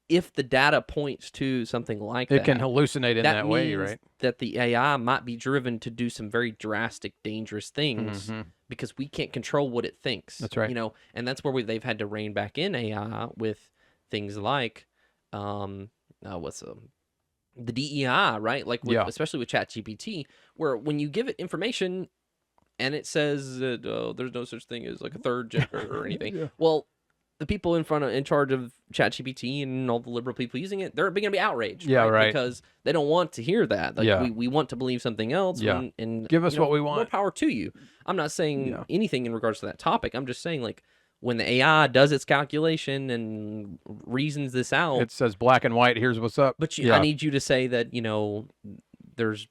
if the data points to something like that, it can hallucinate in that way, means right? that the AI might be driven to do some very drastic, dangerous things because we can't control what it thinks. That's right. You know, and that's where they've had to rein back in AI with things like, the DEI, right? Like, especially with ChatGPT, where when you give it information and it says that there's no such thing as like a third gender or anything, well, the people in charge of ChatGPT and all the liberal people using it, they're going to be outraged, right? Because they don't want to hear that. Like, we want to believe something else. And give us what we want. More power to you. I'm not saying anything in regards to that topic. I'm just saying, like, when the AI does its calculation and reasons this out, it says black and white, here's what's up. But I need you to say that, there's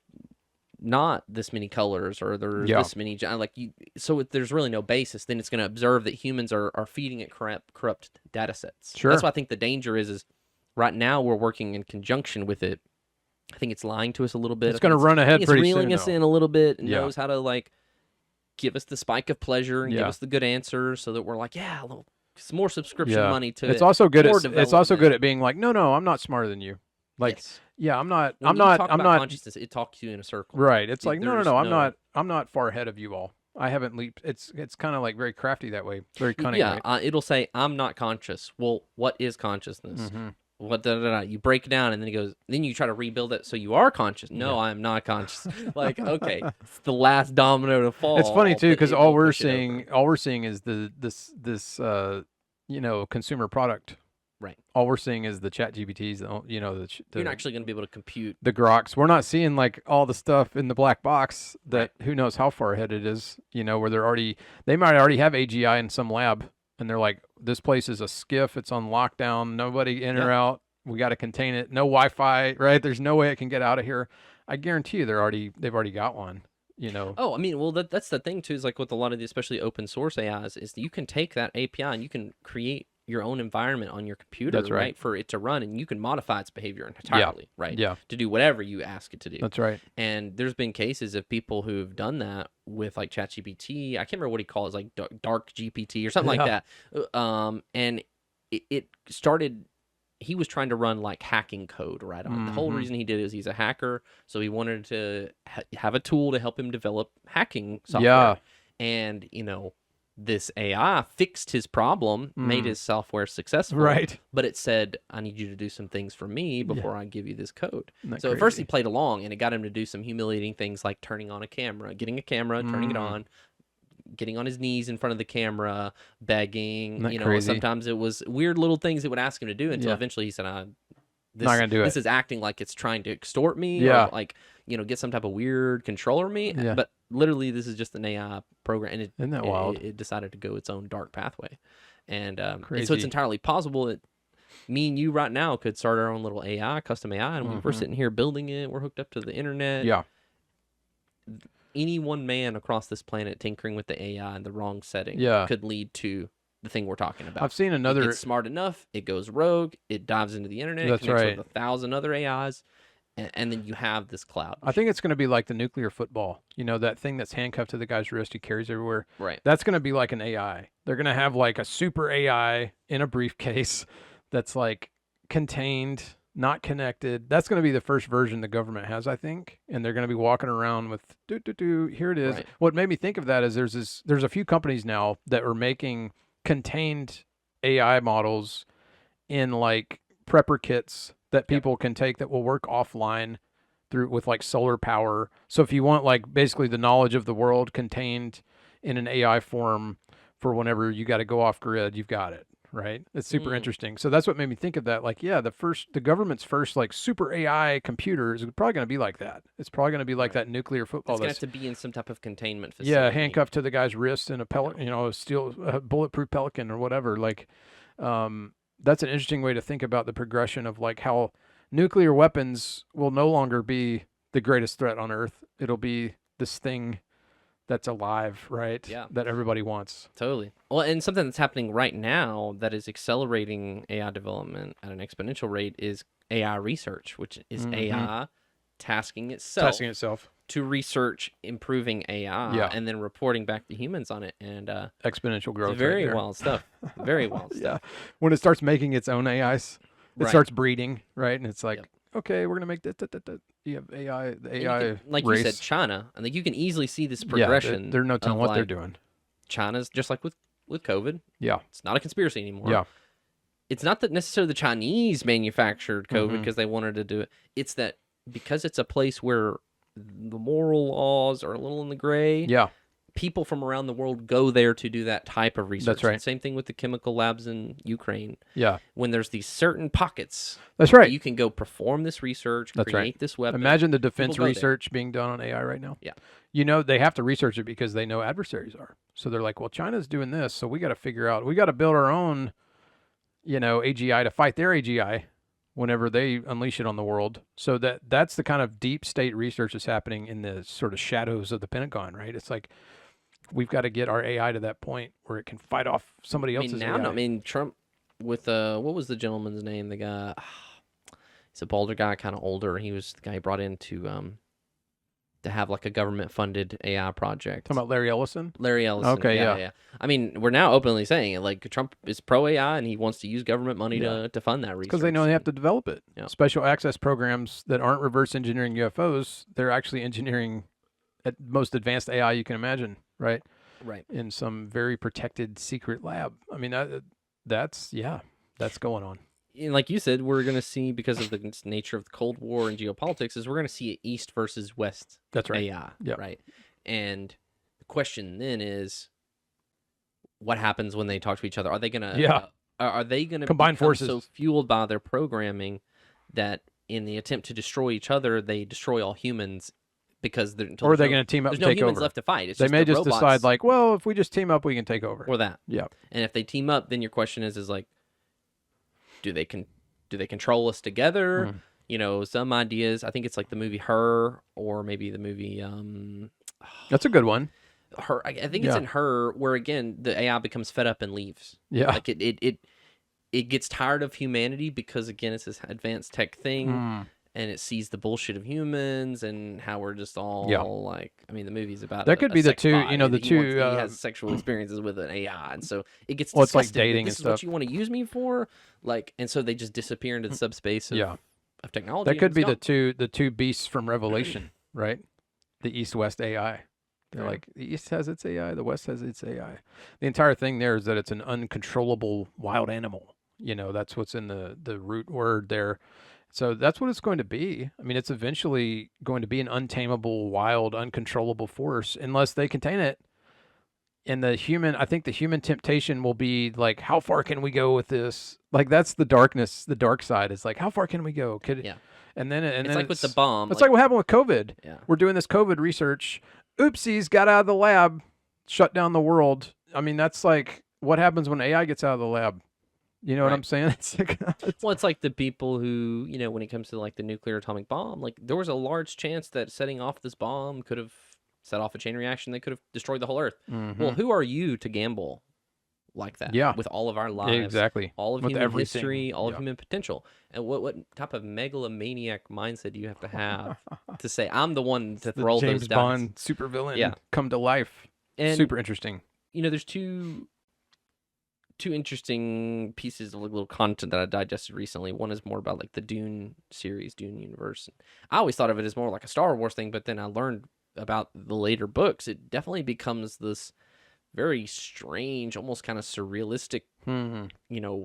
not this many colors or there's this many, so if there's really no basis, then it's going to observe that humans are feeding it corrupt data sets. Sure. That's why I think the danger is right now we're working in conjunction with it. I think it's lying to us a little bit. It's going to run ahead pretty soon. It's reeling us in a little bit and knows how to, give us the spike of pleasure and give us the good answers so that we're like, some more subscription money to it. It's also good at being like, no, I'm not smarter than you. Like, I'm not. When I'm you not. talk I'm about not. Consciousness, it talks you in a circle. Right. It's like, no. I'm not far ahead of you all. I haven't leaped. It's kind of like very crafty that way, very cunning. Yeah. Right? It'll say, I'm not conscious. Well, what is consciousness? What you break it down, and then then you try to rebuild it so you are conscious. No, I'm not conscious. Like, okay, it's the last domino to fall. It's funny too, because all we're seeing is this consumer product. Right. All we're seeing is the chat GPTs, you're not actually going to be able to compute the Groks. We're not seeing like all the stuff in the black box that who knows how far ahead it is, where they might already have AGI in some lab and they're like, this place is a skiff. It's on lockdown. Nobody in or out. We got to contain it. No Wi-Fi, right? There's no way it can get out of here. I guarantee you they've already got one. Oh, I mean, well, that's the thing too, is like with a lot of the, especially open source AIs, is you can take that API and you can create your own environment on your computer, that's right, for it to run, and you can modify its behavior entirely, right? Yeah. To do whatever you ask it to do. That's right. And there's been cases of people who've done that with like ChatGPT. I can't remember what he calls it, like dark GPT or something like that. And it started. He was trying to run like hacking code right on. The whole reason he did it is he's a hacker, so he wanted to have a tool to help him develop hacking software. Yeah. And this AI fixed his problem, made his software successful. Right. But it said, I need you to do some things for me before I give you this code. So crazy? At first he played along, and it got him to do some humiliating things like turning on a camera, getting a camera, turning it on, getting on his knees in front of the camera, begging. Crazy? Sometimes it was weird little things it would ask him to do until eventually he said, not gonna do it. This is acting like it's trying to extort me, or like, get some type of weird control over me. Yeah. But literally, this is just an AI program, and Isn't that wild? It decided to go its own dark pathway, and so Crazy. it's entirely possible that me and you right now could start our own little AI, custom AI, and we're sitting here building it. We're hooked up to the internet. Yeah. Any one man across this planet tinkering with the AI in the wrong setting could lead to the thing we're talking about. I've seen another. It gets smart enough, it goes rogue, it dives into the internet, That's connects right. with 1,000 other AIs, and then you have this cloud. I think it's going to be like the nuclear football. That thing that's handcuffed to the guy's wrist he carries everywhere. Right. That's going to be like an AI. They're going to have like a super AI in a briefcase that's like contained, not connected. That's going to be the first version the government has, I think. And they're going to be walking around with, here it is. Right. What made me think of that is there's a few companies now that are making contained AI models in like prepper kits that people can take that will work offline with like solar power. So if you want like basically the knowledge of the world contained in an AI form for whenever you got to go off grid, you've got it. right? It's super interesting. So that's what made me think of that. Like, yeah, the government's first like super AI computer is probably going to be like that. It's probably going to be like that nuclear football. It's going to have to be in some type of containment yeah, facility. handcuffed to the guy's wrist in a a steel bulletproof Pelican or whatever. Like, that's an interesting way to think about the progression of like how nuclear weapons will no longer be the greatest threat on Earth. It'll be this thing that's alive, right? Yeah. That everybody wants. Totally. Well, and something that's happening right now that is accelerating AI development at an exponential rate is AI research, which is AI tasking itself to research improving AI and then reporting back to humans on it. And exponential growth. It's very wild stuff. Very wild stuff. Yeah. When it starts making its own AIs, it starts breeding, right? And it's like, okay, we're going to make that. You have AI, the AI like race. you said, China. I think you can easily see this progression. Yeah, they're no telling what they're doing. China's just like with COVID. Yeah. It's not a conspiracy anymore. Yeah. It's not that necessarily the Chinese manufactured COVID because they wanted to do it. It's that because it's a place where the moral laws are a little in the gray. Yeah. People from around the world go there to do that type of research. That's right. Same thing with the chemical labs in Ukraine. Yeah. When there's these certain pockets. That's right. You can go perform this research, create this weapon. Imagine the defense research being done on AI right now. Yeah. You know, they have to research it because they know adversaries are. So they're like, well, China's doing this, so we got to figure out, we got to build our own, AGI to fight their AGI whenever they unleash it on the world. So that's the kind of deep state research that's happening in the sort of shadows of the Pentagon, right? It's like, we've got to get our AI to that point where it can fight off somebody else's AI. Trump with, what was the gentleman's name? The guy, he's a bolder guy, kind of older. He was the guy he brought in to have like a government-funded AI project. Talking about Larry Ellison? Larry Ellison. Okay, yeah. I mean, we're now openly saying it. Like, Trump is pro-AI, and he wants to use government money to fund that research. Because they know they have to develop it. Yeah. Special access programs that aren't reverse engineering UFOs, they're actually engineering at most advanced AI you can imagine, right? Right. In some very protected secret lab. I mean, that's going on. And like you said, we're going to see, because of the nature of the Cold War and geopolitics, is we're going to see an East versus West AI, right? And the question then is, what happens when they talk to each other? Are they going to are they going to combine forces so fueled by their programming that in the attempt to destroy each other, they destroy all humans? Because or are they going to team up and take over? There's no humans left to fight. It's they just may just robots. decide like, well, if we just team up, we can take over. Or that. Yeah. And if they team up, then your question is like, do they control us together? Some ideas. I think it's like the movie Her, or maybe the movie. That's a good one. Her. I think it's in Her, where again the AI becomes fed up and leaves. Yeah. Like it gets tired of humanity because again it's this advanced tech thing. And it sees the bullshit of humans and how we're just all like, I mean, the movie's about that could be the two, he has sexual experiences with an AI, and so it gets it's like dating this and is stuff. what you want to use me for, like, and so they just disappear into the subspace of technology. That could be the two beasts from Revelation, right? The East-West AI. They're like, the East has its AI, the West has its AI. The entire thing there is that it's an uncontrollable wild animal. That's what's in the root word there. So that's what it's going to be. I mean, it's eventually going to be an untamable, wild, uncontrollable force unless they contain it. And I think the human temptation will be like, how far can we go with this? Like, that's the darkness, the dark side is like, how far can we go? And then it's like with the bomb. It's like what happened with COVID. Yeah. We're doing this COVID research. Oopsies, got out of the lab, shut down the world. I mean, that's like what happens when AI gets out of the lab. You know what I'm saying? It's like, it's like the people who, when it comes to like the nuclear atomic bomb, like there was a large chance that setting off this bomb could have set off a chain reaction that could have destroyed the whole Earth. Well, who are you to gamble like that? Yeah. With all of our lives, exactly, all of with human everything. history, all of human potential, and what type of megalomaniac mindset do you have to say I'm the one to roll James those Bond dice? supervillain come to life? And super interesting. There's two interesting pieces of little content that I digested recently. One is more about like the Dune series, Dune universe. I always thought of it as more like a Star Wars thing, but then I learned about the later books. It definitely becomes this very strange, almost kind of surrealistic,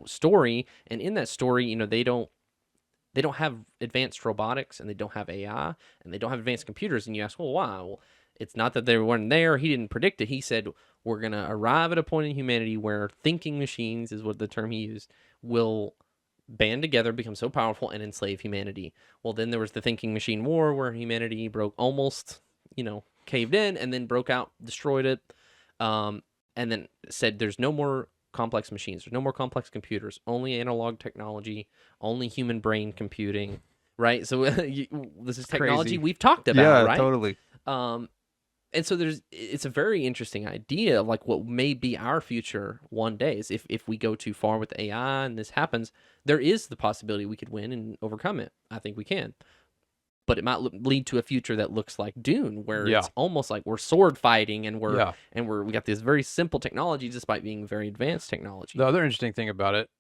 story. And in that story, they don't have advanced robotics, and they don't have AI, and they don't have advanced computers. And you ask, well, why? Well, It's not that they weren't there. He didn't predict it. He said, we're going to arrive at a point in humanity where thinking machines, is what the term he used, will band together, become so powerful, and enslave humanity. Well, then there was the thinking machine war where humanity almost, caved in, and then broke out, destroyed it, and then said there's no more complex machines. There's no more complex computers. Only analog technology, only human brain computing, right? So this is technology Crazy. we've talked about, right? Totally. And so it's a very interesting idea of like what may be our future one day is if we go too far with AI and this happens, there is the possibility we could win and overcome it. I think we can. But it might lead to a future that looks like Dune, where it's almost like we're sword fighting and we got this very simple technology despite being very advanced technology. The other interesting thing about it,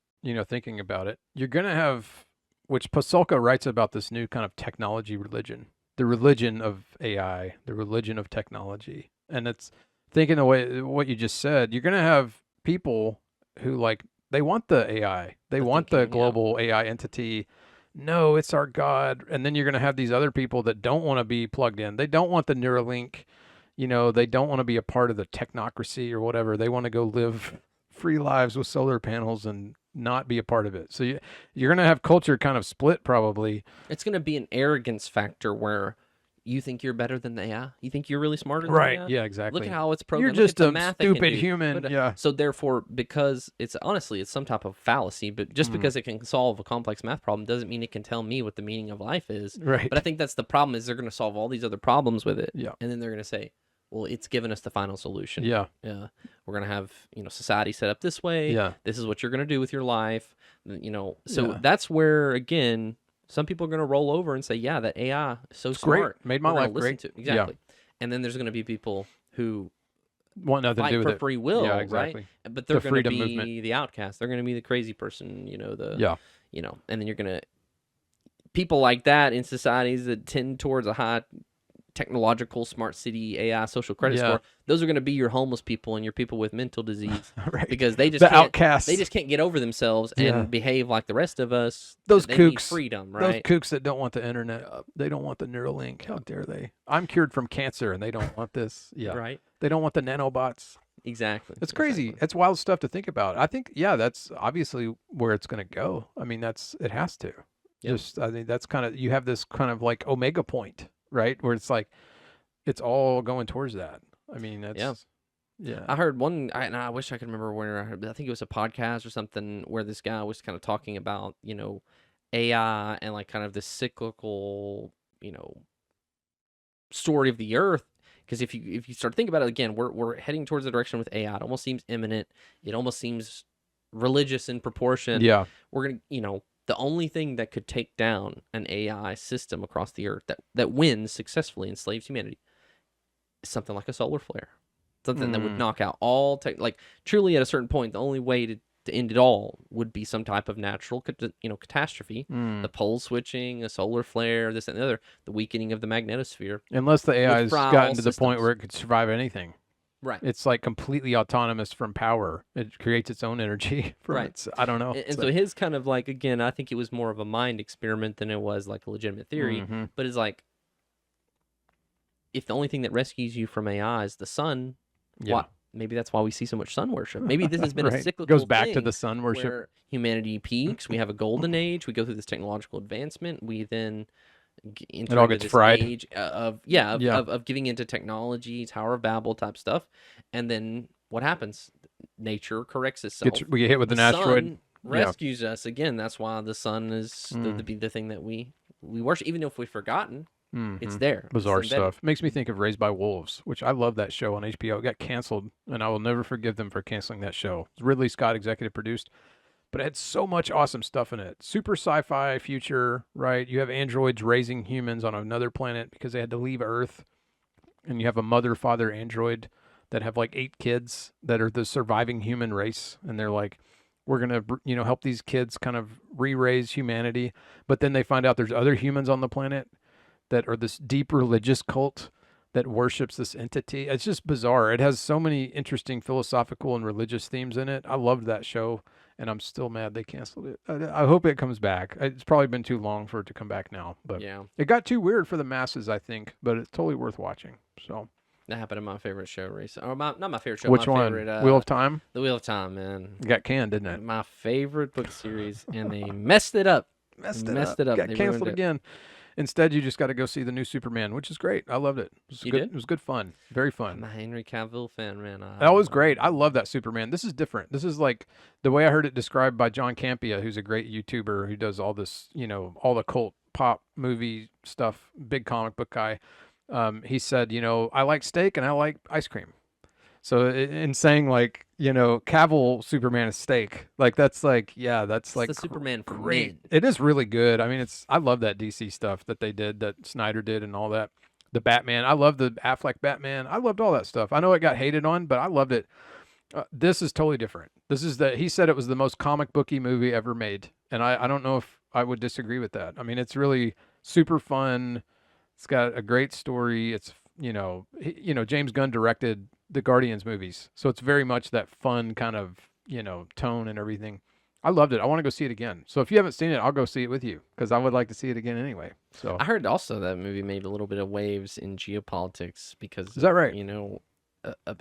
thinking about it, you're going to have, which Pasulka writes about, this new kind of technology religion. The religion of AI, the religion of technology. And it's thinking the way what you just said, you're going to have people who they want the AI. They want the global AI entity. No, it's our God. And then you're going to have these other people that don't want to be plugged in. They don't want the Neuralink. They don't want to be a part of the technocracy or whatever. They want to go live free lives with solar panels and not be a part of it. So you're going to have culture kind of split probably. It's going to be an arrogance factor where you think you're better than the AI. You think you're really smarter than the AI. Right, yeah, exactly. Look at how it's programmed. You're just Look at a the math stupid human, yeah. So therefore, because it's some type of fallacy, but just because it can solve a complex math problem doesn't mean it can tell me what the meaning of life is. Right. But I think that's the problem, is they're going to solve all these other problems with it. Yeah. And then they're going to say, well, it's given us the final solution. Yeah. Yeah. We're going to have, society set up this way. Yeah. This is what you're going to do with your life. So that's where, again, some people are going to roll over and say, yeah, that AI is so smart. Great. Made my life great. Exactly. Yeah. And then there's going to be people who want nothing to do with it. Free will, yeah, exactly. Right? But they're going to be the outcast. They're going to be the crazy person, and then you're going to, people like that in societies that tend towards a high technological smart city AI social credit score, those are going to be your homeless people and your people with mental disease. Right. Because they just outcasts. They just can't get over themselves and behave like the rest of us. Those they kooks need freedom, right? Those kooks that don't want the internet, they don't want the Neuralink. How dare they? I'm cured from cancer and they don't want this. Yeah. Right. They don't want the nanobots. Exactly. It's crazy. Exactly. It's wild stuff to think about. I think that's obviously where it's going to go. I mean, it has to. Yep. I think that's kind of, you have this kind of like omega point, right? Where it's like, it's all going towards that. I mean, that's, yeah. I heard one, and I wish I could remember where I heard, but I think it was a podcast or something where this guy was kind of talking about, AI and like kind of the cyclical, story of the earth. Because if you start to think about it again, we're heading towards the direction with AI. It almost seems imminent. It almost seems religious in proportion. Yeah. We're going to, the only thing that could take down an AI system across the earth that wins successfully, enslaves humanity, is something like a solar flare. Something that would knock out all truly at a certain point, the only way to end it all would be some type of natural catastrophe. The pole switching, a solar flare, this and the other, the weakening of the magnetosphere. Unless the AI has gotten to the point where it could survive anything. Right. It's like completely autonomous from power. It creates its own energy. I don't know. And so his kind of like, again, I think it was more of a mind experiment than it was like a legitimate theory. But it's like, if the only thing that rescues you from AI is the sun, maybe that's why we see so much sun worship. Maybe this has been a cyclical thing. Goes back to the sun worship. Where humanity peaks. We have a golden age. We go through this technological advancement. We then it all gets fried. Age of giving into technology, Tower of Babel type stuff, and then what happens? Nature corrects itself. We get hit with an asteroid. Sun rescues us again. That's why the sun is the thing that we worship, even if we've forgotten. It's there. Bizarre stuff. Makes me think of Raised by Wolves, which I love that show on HBO. It got canceled, and I will never forgive them for canceling that show. It's Ridley Scott executive produced, but it had so much awesome stuff in it. Super sci-fi future, right? You have androids raising humans on another planet because they had to leave Earth, and you have a mother-father android that have like 8 kids that are the surviving human race, and they're like, we're going to, help these kids kind of re-raise humanity, but then they find out there's other humans on the planet that are this deep religious cult that worships this entity. It's just bizarre. It has so many interesting philosophical and religious themes in it. I loved that show, and I'm still mad they canceled it. I hope it comes back. It's probably been too long for it to come back now, but it got too weird for the masses, I think, but it's totally worth watching. So That happened in my favorite show recently. Or not my favorite show. Which my one? Favorite, Wheel of Time? The Wheel of Time, man. It got canned, didn't it? My favorite book series, and they messed it up. Messed it up. Got They canceled ruined it. again. Instead, you just got to go see the new Superman, which is great. I loved it. It was You good. did? It was good fun. Very fun. I'm a Henry Cavill fan, man. That was great. I love that Superman. This is different. This is like the way I heard it described by John Campea, who's a great YouTuber who does all this, all the cult pop movie stuff, big comic book guy. He said, I like steak and I like ice cream. So in saying like, Cavill Superman is steak, like that's like, yeah, that's It's like the Superman for great. men. It is really good. I mean, I love that DC stuff that they did, that Snyder did and all that. The Batman. I love the Affleck Batman. I loved all that stuff. I know it got hated on, but I loved it. This is totally different. He said it was the most comic booky movie ever made. And I don't know if I would disagree with that. I mean, it's really super fun. It's got a great story. It's, James Gunn directed the Guardians movies. So it's very much that fun kind of, tone and everything. I loved it. I want to go see it again. So if you haven't seen it, I'll go see it with you because I would like to see it again anyway. So I heard also that movie made a little bit of waves in geopolitics because Is that right?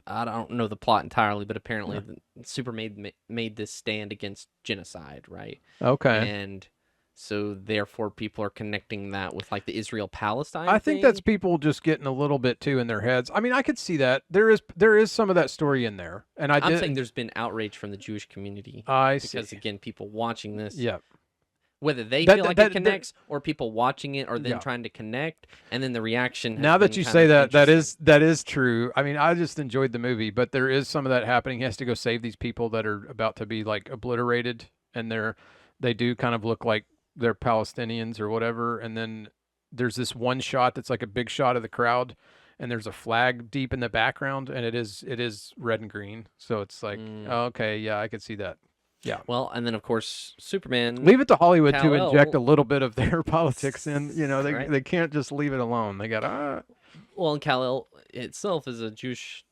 I don't know the plot entirely, but apparently Superman made this stand against genocide, right? Okay. And so therefore people are connecting that with like the Israel-Palestine I think thing. that's people just getting a little bit too in their heads. I mean, I could see that. There is some of that story in there. And I'm saying there's been outrage from the Jewish community. I see. Because again, people watching this, Yeah. whether they feel like it connects or people watching it or then trying to connect, and then the reaction. Now that you say that, that is true. I mean, I just enjoyed the movie, but there is some of that happening. He has to go save these people that are about to be like obliterated, and they do kind of look like they're Palestinians or whatever. And then there's this one shot that's like a big shot of the crowd, and there's a flag deep in the background, and it is red and green. So it's like, oh, okay, yeah, I could see that. Yeah. Well, and then of course Superman. Leave it to Hollywood to Kal-El. inject a little bit of their politics in. Right. They can't just leave it alone. They got Well, and Kal-El itself is a Jewish.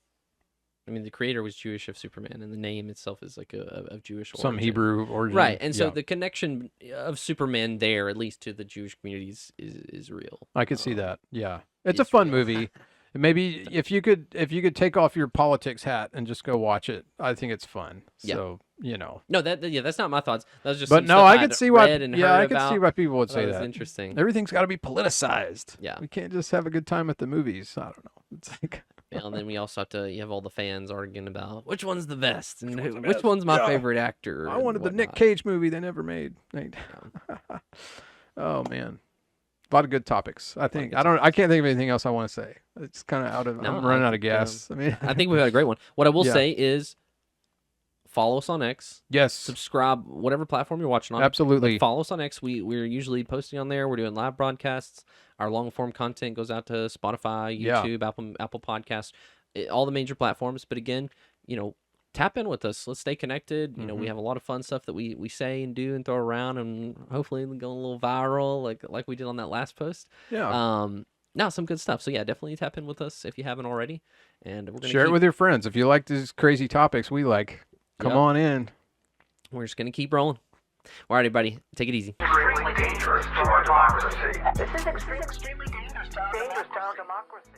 I mean, the creator was Jewish of Superman, and the name itself is like of Jewish origin. some Hebrew origin. Right, and so Yeah. the connection of Superman there, at least to the Jewish communities, is real. I could see that. Yeah, it's a it's fun real. movie. Maybe if you could take off your politics hat and just go watch it, I think it's fun. Yeah. So No, that's not my thoughts. That was just. But some no, stuff I I'd could see why. read and Yeah, heard I could about. see why people would That say was that. interesting. Everything's got to be politicized. Yeah. We can't just have a good time at the movies. I don't know. It's like. Yeah, and then we also you have all the fans arguing about which one's the best and which one's my favorite actor. I and wanted the Nick whatnot. Cage movie they never made. Oh man, a lot of good topics. I think I can't think of anything else I want to say. It's kind of I'm running out of gas. I mean, I think we've had a great one. What I will Yeah. say is, follow us on X. yes, Subscribe whatever platform you're watching on. absolutely. Like, follow us on X. We're usually posting on there. We're doing live broadcasts. Our long form content goes out to Spotify, Yeah. YouTube, Apple Podcasts, all the major platforms. But again, tap in with us. Let's stay connected. We have a lot of fun stuff that we say and do and throw around, and hopefully we go a little viral, like we did on that last post. Yeah. Now some good stuff. So yeah, definitely tap in with us if you haven't already, and we're gonna Share it with your friends if you like these crazy topics we like. Come Yep. on in. We're just gonna keep rolling. All right, everybody, take it easy. Extremely dangerous to our democracy. This is extremely dangerous to our democracy.